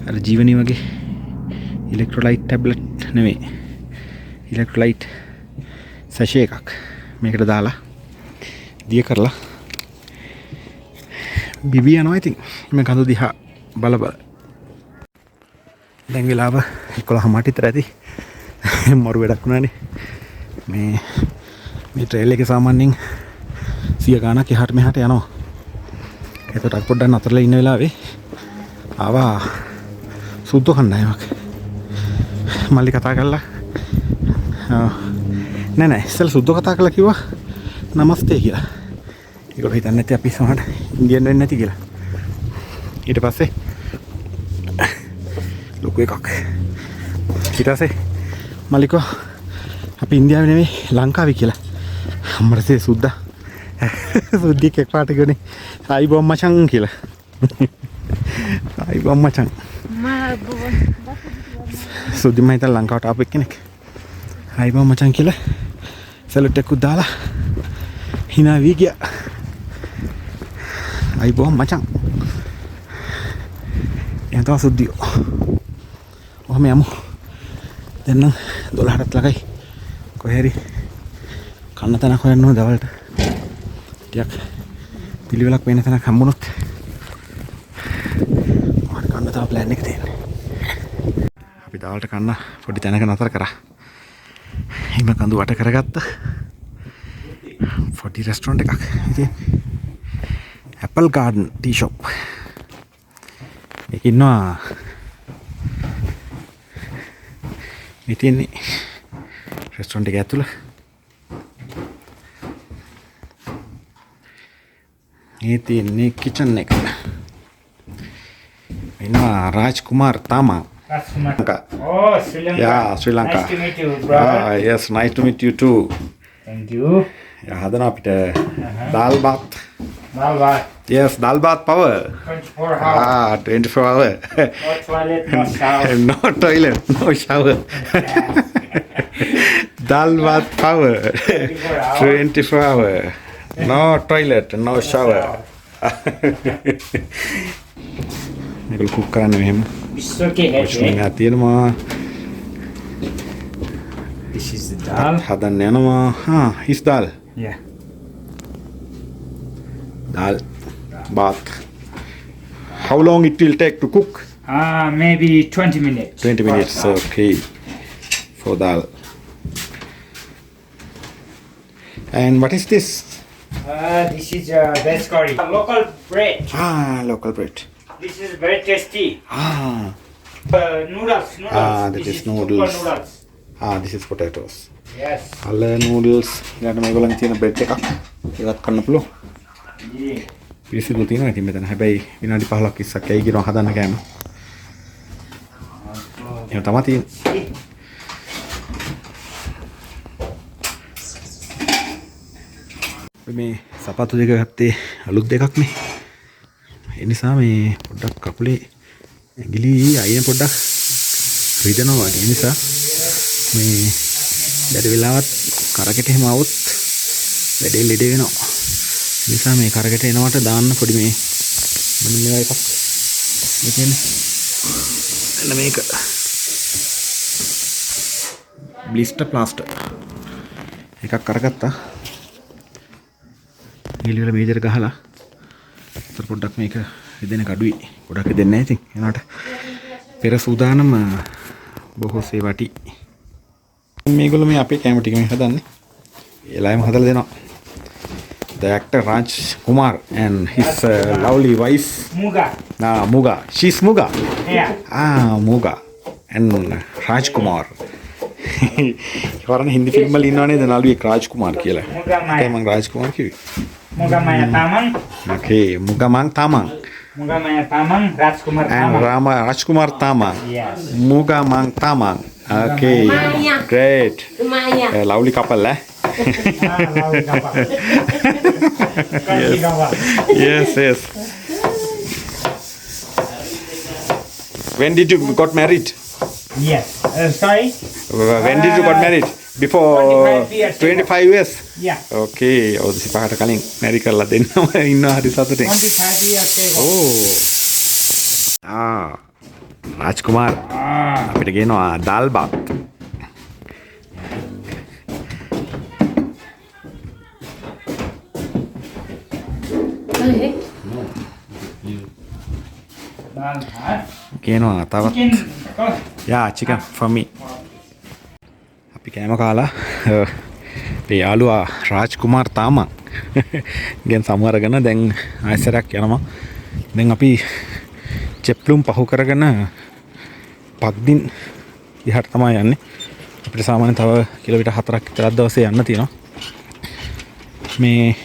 අර ජීවනී වගේ electrolyte tablet නෙමෙයි electrolyte sachet එකක් මේකට දාලා දිය කරලා බිබී යනවා. ඉතින් මේ කඳු දිහා බල දැන් වෙලාව 11:00 විතර ඇති. මරු වැඩක් වුණානේ. මේ ට්‍රේල් එකේ සාමාන්‍යයෙන් 100 ගානක් එහාට මෙහාට යනවා. එතකොට පොඩ්ඩක් නතරලා ඉන්න වෙලාවේ ආවා සුද්දෝ කණ්ඩායමක්. මල්ලි කතා කරලා නෑ ඉස්සෙල්ලා සුද්දෝ කතා කරලා කිව්වා නමස්තේ කියලා. ඒගොල්ලෝ හිතන්නේ නැති අපි සමහරට ඉන්දියන් වෙන්නේ නැති කියලා. ඊට පස්සේ ලොකු එකක්. ඊට පස්සේ මල්ලිකෝ අපි ඉන්දියාවේ නෙමෙයි ලංකාවේ කියලා. අම්මට සුද්දා සුද්දික් එක්පාට ගනේ ආයිබෝම් මචං කියලා. ආයිබෝම් මචං. සුද්දි මම හිතා ලංකාවට ආපු කෙනෙක්. ආයිබෝම් මචං කියලා සැලුට් එකක් දාලා hina වී ගියා. ආයිබෝම් මචං. එහෙනම් තමයි සුද්දියෝ. ඔහම යමු. දැන් නම් 12ට ළඟයි. කොහේ හරි කන්න තැනක් හොයන්න ඕන දවල්ට. ටිකක් පිළිවෙලක් වෙන තැනක් හම්බුනොත් මම කන්න තව ප්ලෑන් එක තියෙනවා. අපි දවල්ට කන්න පොඩි තැනක නතර කරා. හිම කඳු වට කරගත්ත පොඩි රෙස්ටොරන්ට් එකක්. ඉතින් Apple Garden tea shop. මේක ඉන්නවා මේ තියෙන්නේ රෙස්ටොරන්ට් එක ඇතුළේ. මේ තියෙන්නේ කිචන් එක. ඉන්නවා Rajkumar තාමා. Rajkumar. Oh, Sri Lanka. Yeah, Sri Lanka. Nice to meet you, brother. Yes, nice to meet you too. Thank you. Yeah, හදන අපිට dal bath. Malvat. Yes, dal bath power. 24 hours. 24 hour. No toilet, no shower. No toilet, no shower. Dal bath power. 24 hour. No toilet, no shower. මේක කුක් කරන්න මෙහෙම. It's okay, ඔච්චර head. තියෙනවා. This is the dal. හදන්න යනවා. Is dal. Yeah. Dal bath. How long it will take to cook? Maybe 20 minutes. 20 minutes. Okay. For dal. And what is this? This is veg curry. Local bread. Local bread. This is very tasty. Noodles. that is noodles. Super noodles. This is potatoes. Yes. All noodles. ඊළඟට මේගොල්ලන් තියෙන bread එකක්. ඒවත් කන්න පුළුවන්. Yeah. පිරිසිදු තියෙනවා ඉතින් මෙතන. හැබැයි විනාඩි 15ක් 20ක් ඇයි කියනවා හදන්න කෑම. එහෙනම් තමයි තියෙන්නේ. මේ සපත්තු දෙක ගත්තේ අලුත් දෙකක් නේ. ඒ නිසා මේ පොඩ්ඩක් කකුලේ ඇඟිලි අයින පොඩ්ඩක් රිදෙනවා වගේ. ඒ නිසා මේ බැරි වෙලාවත් කරකට එහෙම આવොත් වැඩේ ලෙඩ වෙනවා. ඒ නිසා මේ කරකට එනවට දාන්න පොඩි මේ මෙන්න මේවා එකක්. මේ කියන්නේ එන්න මේක බ්ලිස්ටර් ප්ලාස්ටර් එකක් කරගත්තා. ගිලිවල මේජර් ගහලා අතර පොඩ්ඩක් මේක රිදෙන කඩුයි. ගොඩක් රිදෙන්නේ නැහැ ඉතින්. එනකොට පෙර සූදානම් බොහෝසේ වටි. මේගොල්ලෝ මේ අපේ කැම ටික මේ හදන්නේ. එලායම හදලා දෙනවා. The actor Raj Kumar and his lovely wife Muga. Muga. She's Muga. Yeah. Muga and Raj Kumar. ඉවරනේ හින්දි ෆිල්ම් වල ඉන්නවනේ දැන් නළුවෙක් රාජ් කුමාර් කියලා. Muga Maya. ඒකයි මම රාජ් කුමාර් කිව්වේ. Muga Maya Tamang. Okay, Muga Mang Tamang. Muga Maya Tamang. Rajkumar And Tamang. Rajkumar Tamang. Yes. Muga Mang Tamang. Okay, great. Maya. Lovely couple, eh? Lawi kapal. Kanji kapal. Yes, yes. When did you got married? Yes. Sorry? When did you got married? Before 25 years. 25 years? Yeah. Okay. අවුරුදු 5කට කලින් මැරි කරලා දෙන්නම ඉන්නවා හරි සතුටින්. 25 years ago. රාජ්කුමාර් අපිට කියනවා දාල් බත්. Dal bhat. කියනවා තවත් Chicken. යා chicken for me. අපි කෑම කාලා මේ යාළුවා රාජ්කුමාර් තාමා ගෙන් සමවරගෙන දැන් ආයෙසරක් යනවා. දැන් අපි චෙප්ලුම් පහු කරගෙන පක්දින් ඉහට තමයි යන්නේ. අපිට සාමාන්‍යයෙන් තව කිලෝමීටර් 4ක් විතර දවසේ යන්න තියෙනවා. මේ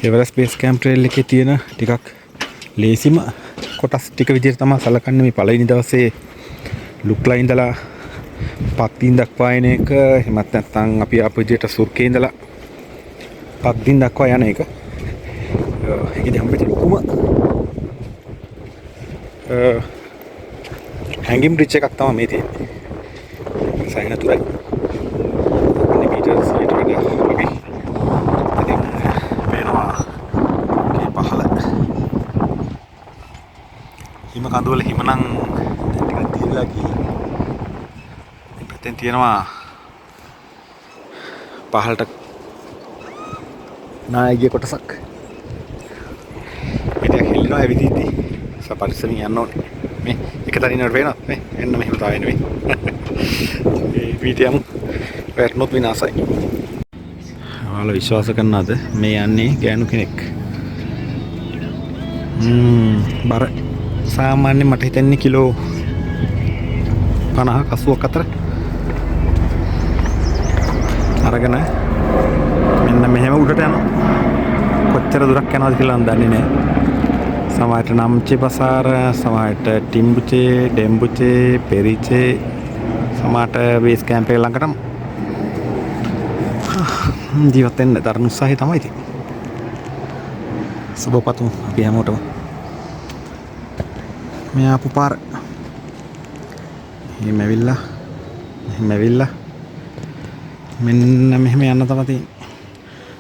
එවරස්ට් බේස් කැම්ප් ට්‍රේල් එකේ තියෙන ටිකක් ලේසිම කොටස් ටික විදිහට තමයි සලකන්නේ මේ පළවෙනි දවසේ ලුක්ලා ඉඳලා පක්දින් දක්වා එන එක. එහෙමත් නැත්නම් අපි ආපු විදිහට සුර්කේ ඉඳලා පක්දින් දක්වා යන එක. ඒකදී හම්බෙච්ච ලොකුම හැංගින් බ්‍රිජ් එකක් තමයි මේ තියෙන්නේ. සයින තුරයි. මීටර් 100ට වඩා වගේ. ඉතින් වෙනවා මේ පහළ. හිම කඳුවල හිම නම් ටිකක් දියලා ගිහින්. මේ පැත්තෙන් තියෙනවා පහළට නායකගේ කොටසක්. පිටියක් හෙල්ලනවා ඇවිදිද්දී. සපරිස්සමින් යන්න ඕනේ. මේ එක තනියම වෙනවා මේ එන්න මෙහෙම තාවෙ නෙවෙයි. මේ පිටියම වැටුනොත් විනාසයි. ඔයාලා විශ්වාස කරනවද මේ යන්නේ ගෑනු කෙනෙක්? බර සාමාන්‍යයෙන් මට හිතෙන්නේ කිලෝ 50ක් 80ක් අතර අරගෙන මෙන්න මෙහෙම උඩට යනවා. කොච්චර දුරක් යනවද කියලා මම දන්නේ නැහැ. සමහරට නම්චේ බසාර, සමහරට ටිම්බුචේ, ඩෙම්බුචේ, පෙරිචේ, සමහරට බේස් කැම්ප් එක ළඟටම ජීවත් වෙන්න තරණ උත්සාහය තමයි තියෙන්නේ. සුබපතුම් අපි හැමෝටම. මේ ආපු පාර මෙහෙම ඇවිල්ලා මෙන්න මෙහෙම යන්න තමයි තියෙන්නේ.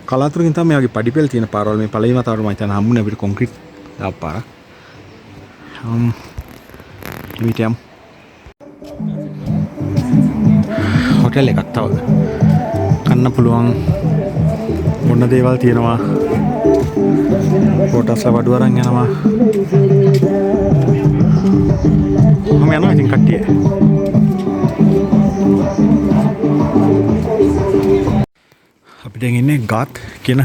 කලාතුරකින් තමයි මේ වගේ පඩිපෙළ තියෙන පාරවල් මේ පළවෙනි වතාවට මම හිතන්නේ හම්බුනේ අපිට කොන්ක්‍රීට් දාපාරක්. මිටියම් හොටෙල් එකක් තව කන්න පුළුවන් මොන දේවල් තියෙනවා. ෆොටෝස්ලා වඩු අරන් යනවා. මම යනවා ඉතින් කට්ටිය. අපි දැන් ඉන්නේ ගාත් කියන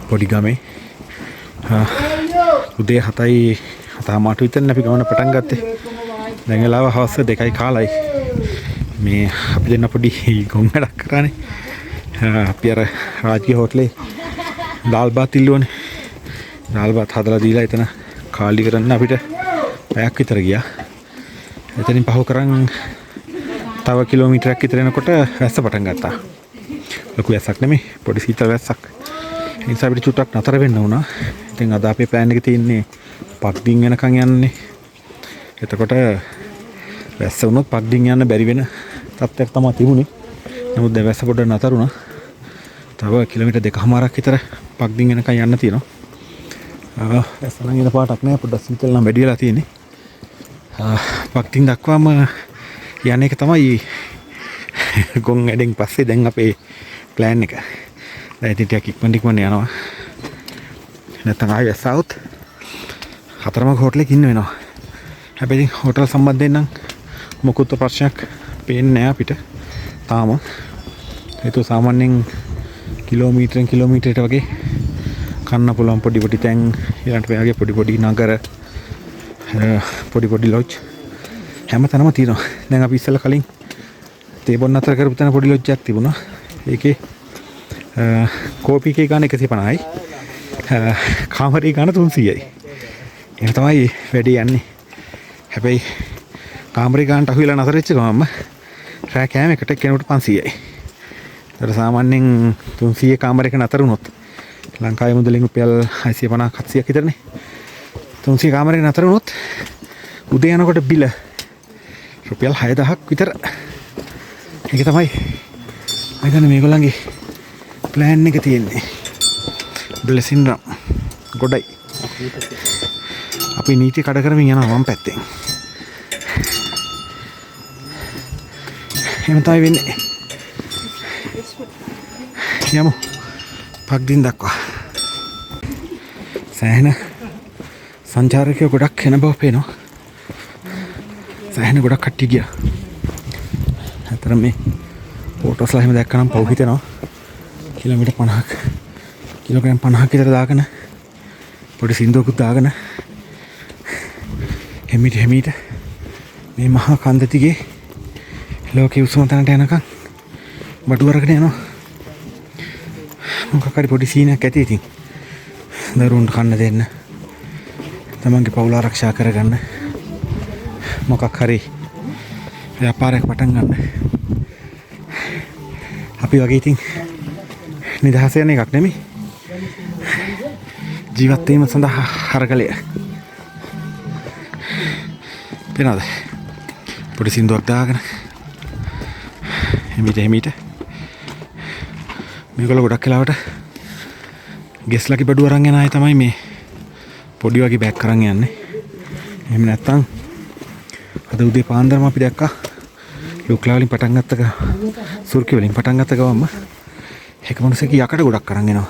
පොඩි ගමේ. උදේ 7:00 විතර අපි ගමන පටන් ගත්තේ. දැන් වෙලාව හවස 2යි කාලයි. මේ අපි දෙන්න පොඩි ගොන් වැඩක් කරානේ. අපි අර රාජ්‍ය හෝටලේ දාල් බාත් ඉල්ලුවනේ. දාල් බාත් හදලා දීලා එතන කාලි කරන්න අපිට පැයක් විතර ගියා. එතනින් පහු කරන් තව කිලෝමීටරයක් විතර යනකොට වැස්ස පටන් ගත්තා. ලොකු වැස්සක් නෙමෙයි, පොඩි සීතල වැස්සක්. ඒ නිසා අපිට චුට්ටක් නතර වෙන්න වුණා. ඉතින් අද අපේ ප්ලෑන් එකේ තියෙන්නේ පක්දින් වෙනකන් යන්නේ. එතකොට වැස්ස වුණොත් පක්දින් යන්න බැරි වෙන තත්ත්වයක් තමයි තිබුණේ. නමුත් දැන් වැස්ස පොඩ්ඩක් නතර වුණා. තව කිලෝමීටර් 2කමාරක් විතර පක්දින් වෙනකන් යන්න තියෙනවා. වැස්ස නම් එන පාටක් නෑ, පොඩ්ඩක් සීතල නම් වැඩි වෙලා තියෙන්නේ. පක්දින් දක්වාම යන්නේ එක තමයි ගොන් වැඩෙන් පස්සේ දැන් අපේ ප්ලෑන් එක. දැන් ඉතින් ටිකක් ඉක්මනට යනවා. නැත්නම් ආයෙ වැස්සවුත් හතරමක හෝටලෙක ඉන්න වෙනවා. හැබැයි හෝටල් සම්බන්ධයෙන් නම් මොකුත් ප්‍රශ්නයක් පේන්නේ නැහැ අපිට තාම. ඒතු සාමාන්‍යයෙන් කිලෝමීටරෙන් කිලෝමීටරයට වගේ කන්න පුළුවන් පොඩි පොඩි තැන්, ඊළඟට මේ වගේ පොඩි පොඩි නගර, පොඩි පොඩි ලොජ් හැමතැනම තියෙනවා. දැන් අපි ඉස්සෙල්ලා කලින් තේ බොන්න අතර කරපු තැන පොඩි ලොජ් එකක් තිබුණා. ඒකේ කෝපි එකේ ගාන 150යි. කාමරේ ගාන 300යි. ඒක තමයි වැඩි යන්නේ. හැබැයි කාමරේ ගානට අහුවෙලා නතර වෙච්ච ගමන්ම රෑ කෑම එකට කෙනෙකුට 500යි. ඒතර සාමාන්‍යයෙන් 300 කාමරයක නතර වුණොත් ලංකාවේ මුදලින් රුපියල් 650ක් 700ක් විතරනේ. 300 කාමරයක නතර වුණොත් උදේ යනකොට බිල රුපියල් 6000ක් විතර. ඒක තමයි මම මේගොල්ලන්ගේ ප්ලෑන් එක තියෙන්නේ. බ්ලෙසින් රම් ගොඩයි. අපි නීති කඩ කරමින් යනවා වම් පැත්තෙන්. එහෙම තමයි වෙන්නේ. යමු පක්දින් දක්වා. සෑහෙන සංචාරකයෝ ගොඩක් එන බව පේනවා. සෑහෙන ගොඩක් කට්ටිය ගියා. අතර මේ ෆොටෝස්ලා එහෙම දැක්කනම් පව් හිතෙනවා. කිලෝමීටර් 50ක් කිලෝග්‍රෑම් 50ක් විතර දාගෙන පොඩි සින්දුවකුත් දාගෙන හෙමිට මේ මහා කන්ද දිගේ ලෝකයේ උසම තැනට යනකම් බඩු අරගෙන යනවා. මොකක් හරි පොඩි සීනයක් ඇති ඉතින්. දරුවන්ට කන්න දෙන්න. තමන්ගේ පවුල ආරක්ෂා කරගන්න. මොකක් හරි ව්‍යාපාරයක් පටන් ගන්න. අපි වගේ ඉතින් නිදහස යන එකක් නෙමෙයි. ජීවත් වීම සඳහා හරකලය. පේනවද? පොඩි සින්දුවක් දාගෙන හිමීට මේගොල්ලෝ ගොඩක් වෙලාවට ගෙස්ලගේ බඩුව අරන් යන අය තමයි මේ පොඩි වගේ බෑග් අරන් යන්නේ. එහෙම නැත්තම් අද උදේ පාන්දරම අපි දැක්කා යුක්ලා වලින් පටන් ගත්ත සුර්කි වලින් පටන් ගත්ත ගමන්ම එක මිනිහෙක් යකඩ ගොඩක් අරන් එනවා.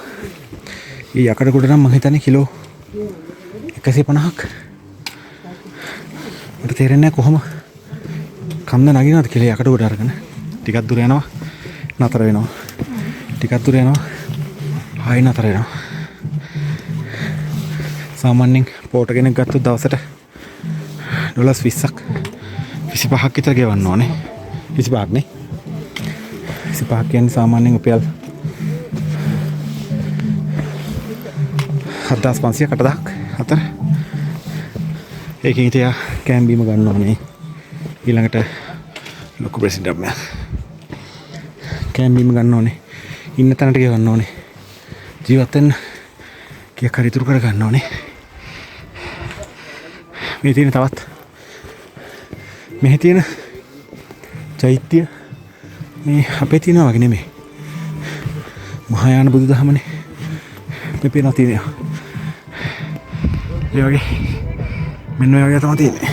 ඊ යකඩ ගොඩ නම් මම හිතන්නේ කිලෝ 150ක්. මට තේරෙන්නේ නැහැ කොහොම කන්ද නගිනවද කියලා යකඩ ගොඩ අරගෙන. ටිකක් දුර යනවා නතර වෙනවා. ටිකක් දුර යනවා ආයෙ නතර වෙනවා. සාමාන්‍යයෙන් පෝට කෙනෙක් ගත්තොත් දවසට ඩොලර්ස් 20ක් 25ක් විතර ගෙවන්න ඕනේ. 25ක් නේ. 25ක් කියන්නේ සාමාන්‍යයෙන් රුපියල් 7500 8000ක් අතර. ඒකෙන් ඉතින් කෑම බීම ගන්න ඕනේ. ඊළඟට ලොකු ප්‍රෙසිඩන්ට් මම කෑම බීම ගන්න ඕනේ. ඉන්න තැනට ගෙවන්න ඕනේ. ජීවත් වෙන්න කීයක් හරි ඉතුරු කර ගන්න ඕනේ. මේ තියෙන තවත් මෙහි තියෙන චෛත්‍ය මේ අපේ තියෙනවා වගේ නෙමෙයි. මහායාන බුදුදහමනේ මේ පේනවා තියෙනවා. ඒ වගේ මෙන්න ඔය වගේ තමයි තියෙන්නේ.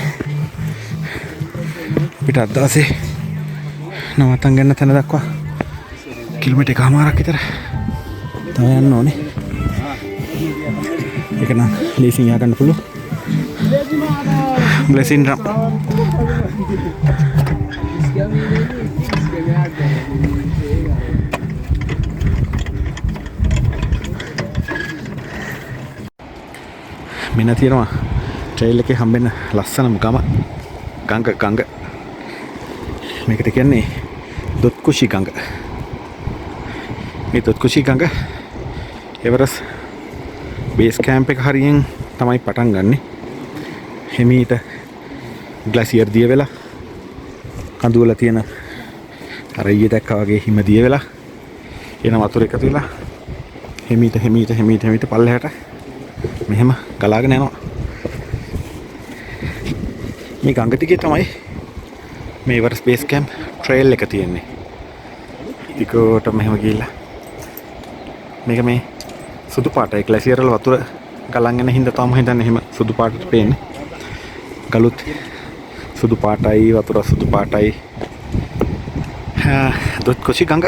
අපිට අද දවසේ නවත්තන් ගන්න තැන දක්වා කිලෝමීටර් එකමාරක් විතර තමයි යන්න ඕනේ. ඒක නම් ලීසින් යා ගන්න පුළුවන්. Blessing drum. මෙන්න තියෙනවා ට්‍රේල් එකේ හම්බෙන ලස්සනම ගඟ. මේකට කියන්නේ දොත්කුෂි ගඟ. මේ දොත්කුෂි ගඟ එවරස් බේස් කැම්ප් එක හරියෙන් තමයි පටන් ගන්නෙ. හිමීට ග්ලාසියර් දිය වෙලා කඳු වල තියෙන අර ඊයේ දැක්කා වගේ හිම දිය වෙලා එන වතුර එකතු වෙලා හිමීට පල්ලෙහාට මෙහෙම ගලාගෙන යනවා. මේ ගඟ දිගේ තමයි මේ එවරස් බේස් කැම්ප් ට්‍රේල් එක තියෙන්නේ. ටිකට මෙහෙම ගිහිල්ලා මේක මේ සුදු පාටයි ග්ලාසියර් වල වතුර ගලන් යන හින්දා තමයි හිතන්නේ එහෙම සුදු පාටට පේන්නේ. ගලුත් සුදු පාටයි වතුර සුදු පාටයි. දොත්කොෂි ගඟ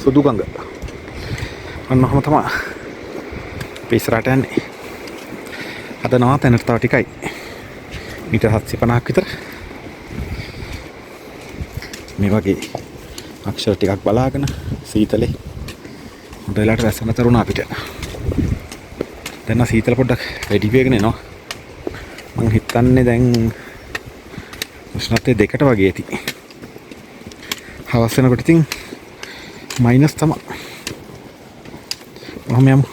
සුදු ගඟ. අන්නහම තමයි පිස්සරට යන්නේ. අද නවතැනට තව ටිකයි. මීටර් 750ක් විතර. මේ වගේ අක්ෂර ටිකක් බලාගෙන සීතලේ හොඳ වෙලාවට වැස්ස නතර වුණා අපිට. දැන් සීතල පොඩ්ඩක් වැඩි වෙගෙන එනවා. මං හිතන්නේ දැන් උෂ්ණත්වය 2ට වගේ ඇති. හවස වෙනකොට ඉතින් මයිනස් තමයි. ඔහොම යමු.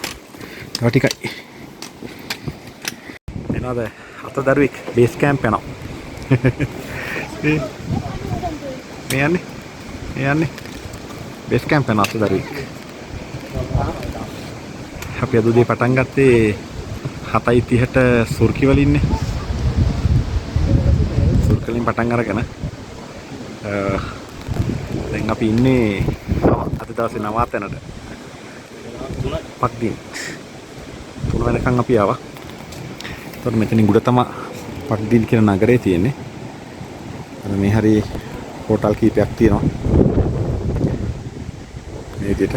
තව ටිකයි. එනවාද අත දරුවෙක් බේස් කැම්ප් යනවා. මේ යන්නේ බේස් කැම්ප් යන අත දරුවෙක්. අපි අද උදේ පටන් ගත්තේ 7:30ට සුර්කි වල ඉන්නේ. සුර්කි වලින් පටන් අරගෙන දැන් අපි ඉන්නේ අද දවසේ නවතැනට. පක්දින් 3 වෙනකන් අපි ආවා. එතකොට මෙතනින් උඩ තමයි පක්දින් කියන නගරේ තියෙන්නේ. අර මේ හරිය හෝටල් කීපයක් තියෙනවා. මේ විදිහට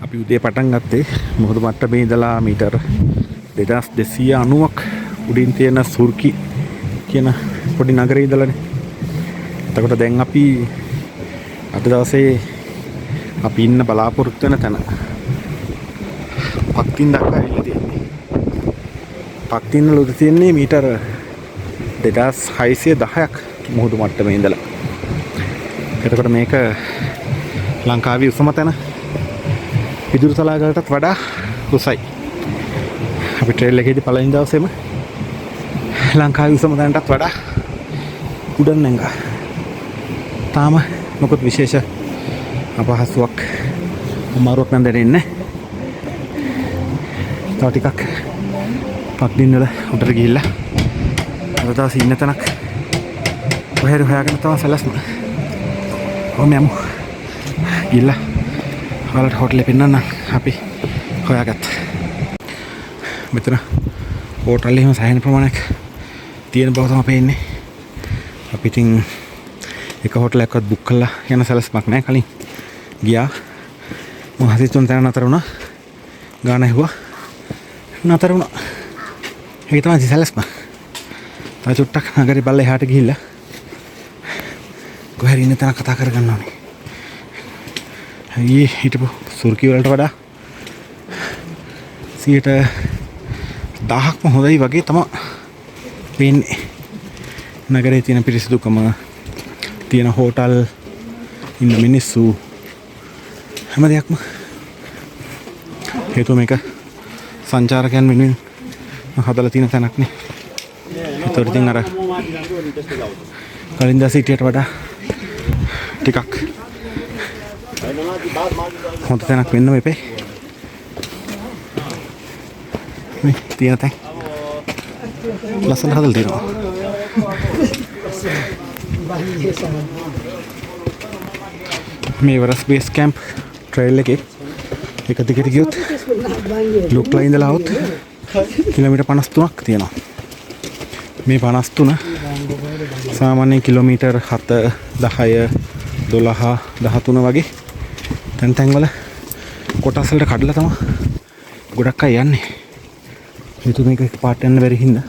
අපි උදේ පටන් ගත්තේ මුහුදු මට්ටමේ ඉඳලා මීටර් 2290ක් උඩින් තියෙන සුර්කි කියන පොඩි නගරේ ඉඳලානේ. එතකොට දැන් අපි අද දවසේ අපි ඉන්න බලාපොරොත්තු වෙන තැන පක්තින් දක්වා ඇවිල්ලා තියෙන්නේ. පක්තින්න ලොද තියෙන්නේ මීටර් 2610ක් මුහුදු මට්ටමේ ඉඳලා. එතකොට මේක ලංකාවේ උසම තැන පිදුරු තලාගලටත් වඩා උසයි. අපි ට්‍රේල් එකේදී පළවෙනි දවසේම ලංකාවේ උසම තැනටත් වඩා උඩන් නැංගා. තාම මොකද විශේෂ අපහසුයක් අමාරුවක් නම් දැනෙන්නේ නැහැ. තව ටිකක් පක්දින්න වල උඩට ගිහිල්ලා අද දවසේ ඉන්න තැනක් කොහෙද හොයාගෙන තමයි සැලස්ම. ඔව් මම ගිහිල්ලා ඔයාලට හොටලෙ පෙන්නන්න අපි හොයාගත්තා. මෙතන හෝටල් එහෙම සෑහෙන ප්‍රමාණයක් තියෙන බව තමයි පේන්නේ. අපි ඉතින් එක හෝටලයක්වත් බුක් කරලා යන සැලස්මක් නැහැ කලින් ගියා. මම හදිස්සියෙන් තැන නතර වුණා. ගාන ඇහුවා. නතර වුණා. ඒක තමයි සැලස්ම. තව චුට්ටක් නගරේ බල්ල එහාට ගිහිල්ලා කොහරි ඉන්න තැන කතා කරගන්න ඕනේ. ඊයේ හිටපු සුර්කි වලට වඩා 1000ක්ම හොඳයි වගේ තමයි වෙන්නේ. නගරේ තියෙන පිරිසිදුකම, තියෙන හෝටල්, ඉන්න මිනිස්සු හැම දෙයක්ම හේතුව මේක සංචාරකයන් වෙනුවෙන් හදලා තියෙන තැනක් නේ. ඒතකොට ඉතින් අර කලින් දැසි සිටියට වඩා ටිකක් හොඳ තැනක් වෙන්න මෙපේ. මේ තියෙන තැන් ලස්සන හදලා තියෙනවා. මේ වරස් බේස් කැම්ප් ට්‍රේල් එකේ එක දිගට ගියොත් ලුක්ලා ඉඳලා આવොත් කිලෝමීටර් 53ක් තියෙනවා. මේ 53 සාමාන්‍යයෙන් කිලෝමීටර් 7 10 12 13 වගේ තැන් වල කොටස් වලට කඩලා තමයි ගොඩක් අය යන්නේ. හේතුව මේක පාට යන්න බැරි හින්දා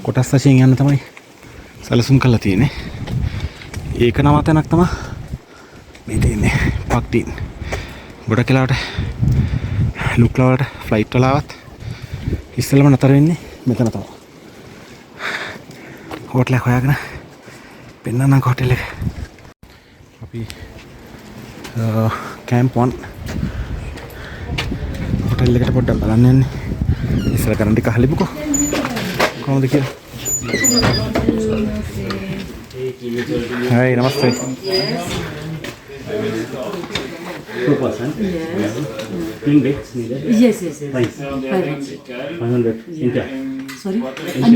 කොටස් වශයෙන් යන්න තමයි සැලසුම් කරලා තියෙන්නේ. ඒක නවතනක් තමයි මේ තියෙන්නේ පක්ටින්. ගොඩක් වෙලාවට ලුක්ලා වලට ෆ්ලයිට් වල ආවත් ඉස්සෙල්ලම නතර වෙන්නේ මෙතන තමයි. හෝටල් එක හොයාගෙන පෙන්නන්න හෝටල් එක. අපි කැම්ප් 1 හෝටල් එකට පොඩ්ඩක් බලන්න යන්නේ. ඉස්සර කරන් ටික අහලිමුකෝ. කොහොමද කියලා? Hi, namaste. Two person. Yes. Twin beds needed. Yes. Price 500. India. Sorry?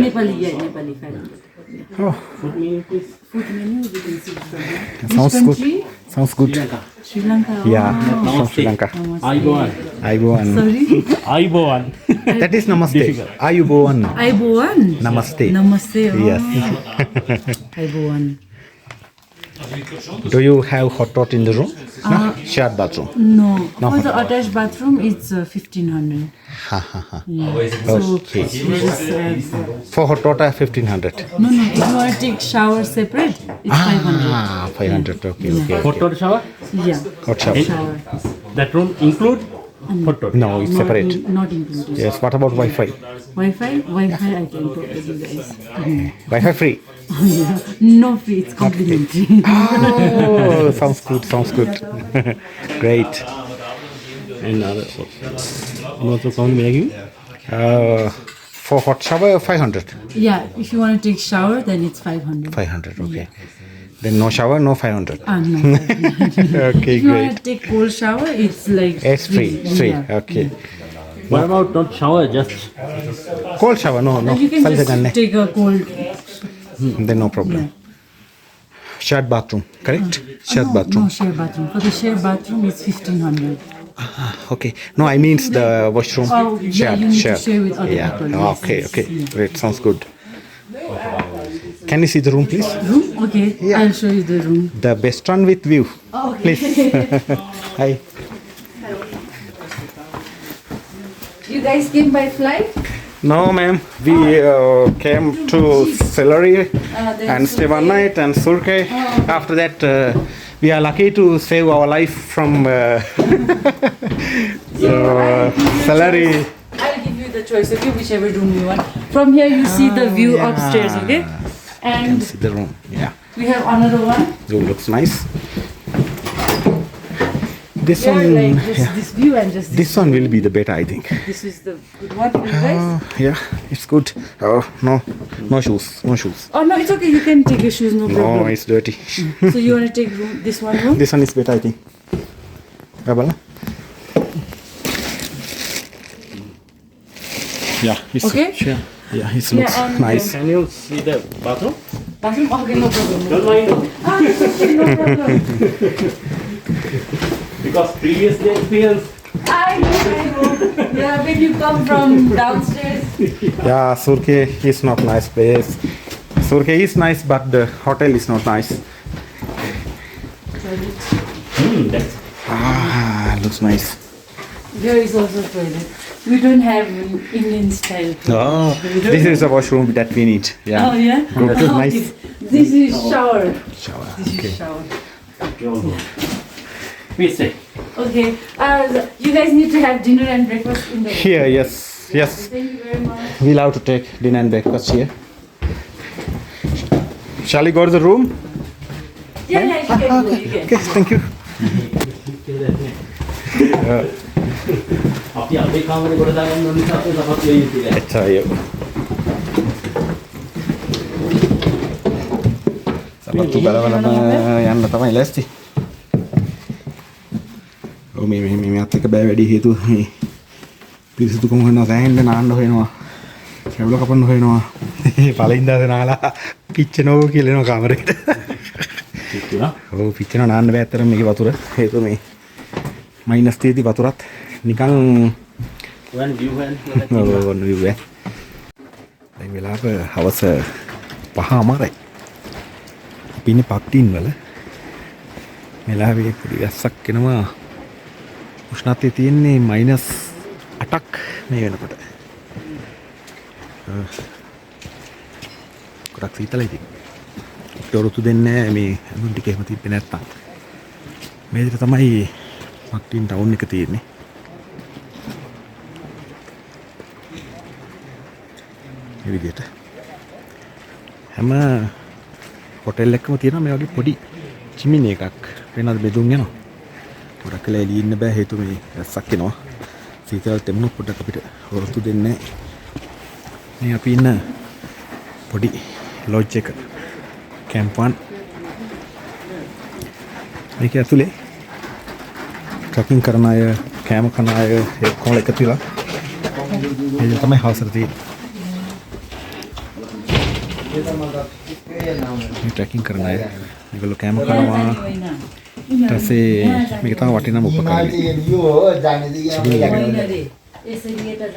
Nepali, Nepali 500. Oh, Food menu please. Food menu, we can see from here. sounds Which good. country? Sounds good. Sri Lanka. Yeah, Oh. from Sri Lanka. Ayubowan. Ayubowan. Sorry? Ayubowan. That is namaste. Ayubowan. Aiboan. Namaste. Namaste. Oh. Yes. Aiboan. Do you have hot pot in the room? Shared bathroom. No. No For the hot attached bathroom, it's 1500. Ha ha ha. Yeah. Okay. So, we just, For hot water 1500. no. If you want to take shower separate, it's 500. 500. Okay, okay. Hot water shower. Yeah. Hot shower. Shower. That room include hot water. No, it's separate. Not included. Yes. What about Wi-Fi? Wi-Fi I can provide you guys. Wi-Fi free. Yeah. No fee, it's complimentary. Oh, sounds good. Sounds good. Great. And other. Also count me again. For hot shower 500. Yeah, if you want to take shower, then it's 500. 500. Okay. Then no shower, no 500. No. 500. Okay, If you want great. to take cold shower, it's like It's free. Free. Yeah. Okay. What about not shower, just Cold shower, no. And you can just take a cold. Then no problem. Shared bathroom, correct? Shared bathroom. No share bathroom. For the share bathroom, it's 1500. Okay. No, I mean the washroom. Oh, yeah, you need to share with other Yeah. people. Yes, Okay. yes, Okay. yeah. Great. Sounds good. Can you see the room, please? Room? Okay, Yeah. I'll show you the room. The best one with view, Okay. please. Hi. You guys came by flight? No, ma'am. We came to Celery and stay one night and Surkey. After that, we are lucky to save our life from Celery. I'll give you the choice, okay, whichever room you want. From here you see the view upstairs, okay? Can And see the room. Yeah. we have another one. Room looks nice. This Yeah, one, like just yeah. this view and just This one will be the better, I think. This is the good one for you guys. Yeah, it's good. Oh no, no shoes, no shoes. Oh no, it's okay. You can take your shoes, no No, problem. it's dirty. So you want to take this one room? This one is better, I think. Rabala? Yeah, it's Okay. Sure. Yeah, it looks and, nice. Can you see the bathroom? Bathroom? Okay, no problem. Don't mind. Ah, okay, no problem. Because previously experience. I know. Yeah, when you come from downstairs. Yeah, Surke is not nice place. Surke is nice, but the hotel is not nice. That's Ah, looks nice. There is also toilet. We don't have Indian style. Oh, this is the washroom that we need. Yeah. Oh yeah? Good. Oh, Nice. This is shower. Shower. This Okay. is shower. your room. Please say. Okay. You guys need to have dinner and breakfast in the Here, yes, yes. Thank you very much. We love to take dinner and breakfast here. Shall we go to the room? Yeah, you can go. You can. Okay, thank you. අපි අපේ කාමරේ කොට දාගන්න ඕන නිසා අපි සමත් වෙයි කියලා. එච්චරයි. සමත්තු බලවලම යන්න තමයි ලෑස්ති. ඔව් මේත් එක බෑ වැඩි හේතුව මේ පිරිසිදුකම හොයනවා සෑහෙන්න නාන්න හොයනවා. කැවුල කපන්න හොයනවා. පළින් දාසේ නාලා පිච්චෙනෝ කියලා එනවා කාමරේට. කිව්වා. ඔව් පිච්චෙනවා නාන්න බෑ අතර මේකේ වතුර. හේතුව මේ මයිනස් 30 වතුරත් නිකන් when view and දැන් වෙලාව හවස 5:00යි. අපි ඉන්නේ පක්ටින් වල. මෙලාවේ පොඩි වැස්සක් එනවා. උෂ්ණත්වය තියෙන්නේ -8ක් මේ වෙනකොට. ගොඩක් සීතලයි ඉතින්. ඩොරතු දෙන්නේ මේ අඳුන් ටික එහෙම තිබ්බේ නැත්තම්. මේ විදිහට තමයි පක්ටින් ටවුන් එක තියෙන්නේ. මේ විදිහට හැම හොටෙල් එකකම තියෙනවා මේ වගේ පොඩි චිමිනි එකක්. වෙනද බෙදුම් යනවා. ගොඩක් වෙලා එළිය ඉන්න බෑ හේතුව මේ වැස්සක් එනවා. සීතල තෙමුණු පොඩක් අපිට වරතු දෙන්නේ නැහැ. මේ අපි ඉන්න පොඩි ලොජ් එක කැම්ප් 1. මේක ඇතුලේ ට්‍රැකින් කරන අය, කෑම කන අය ඔක්කොම එකතු වෙලා මේ තමයි හවසට තියෙන්නේ. මේ ට්‍රැකින් කරන අය ඒගොල්ලෝ කෑම කනවා. ඊට පස්සේ මේක තමයි වටිනාම උපකරණය.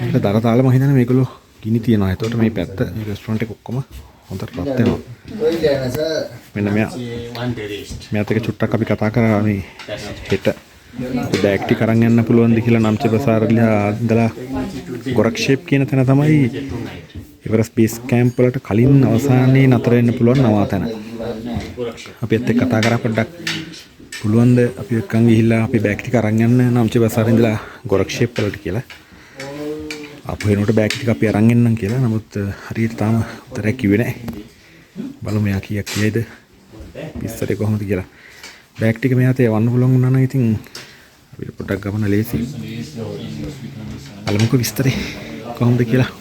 මේක දරතාල මම හිතන්නේ මේගොල්ලෝ ගිනි තියනවා. එතකොට මේ පැත්ත මේ රෙස්ටොරන්ට් එක ඔක්කොම හොඳට රත් වෙනවා. මෙන්න මෙයාත් එක චුට්ටක් අපි කතා කරා මේ හෙට බෑග් ටික අරන් යන්න පුළුවන්ද කියලා නම්ච ප්‍රසාරලියා ඉඳලා ගොරක්ෂේප් කියන තැන තමයි එවරස් බේස් කැම්ප් වලට කලින් අවසානයේ නතර වෙන්න පුළුවන් නවාතැන. අපි ඒත් එක්ක කතා කරා පොඩ්ඩක් පුළුවන්ද අපි එක්කන් ගිහිල්ලා අපි බෑග් ටික අරන් යන්න නම්ච ප්‍රසාරේ ඉඳලා ගොරක්ෂේප් වලට කියලා. අපු වෙනකොට බෑග් ටික අපි අරන් එන්නම් කියලා. නමුත් හරියට තාම උත්තරයක් කිව්වේ නැහැ. බලමු මෙයා කීයක් කියයිද පිස්සරේ කොහොමද කියලා. බෑග් ටික මෙයාට යවන්න පුළුවන් වුණා නම් ඉතින් අපිට පොඩ්ඩක් ගමන ලේසි. බලමුකෝ විස්තරේ කොහොමද කියලා.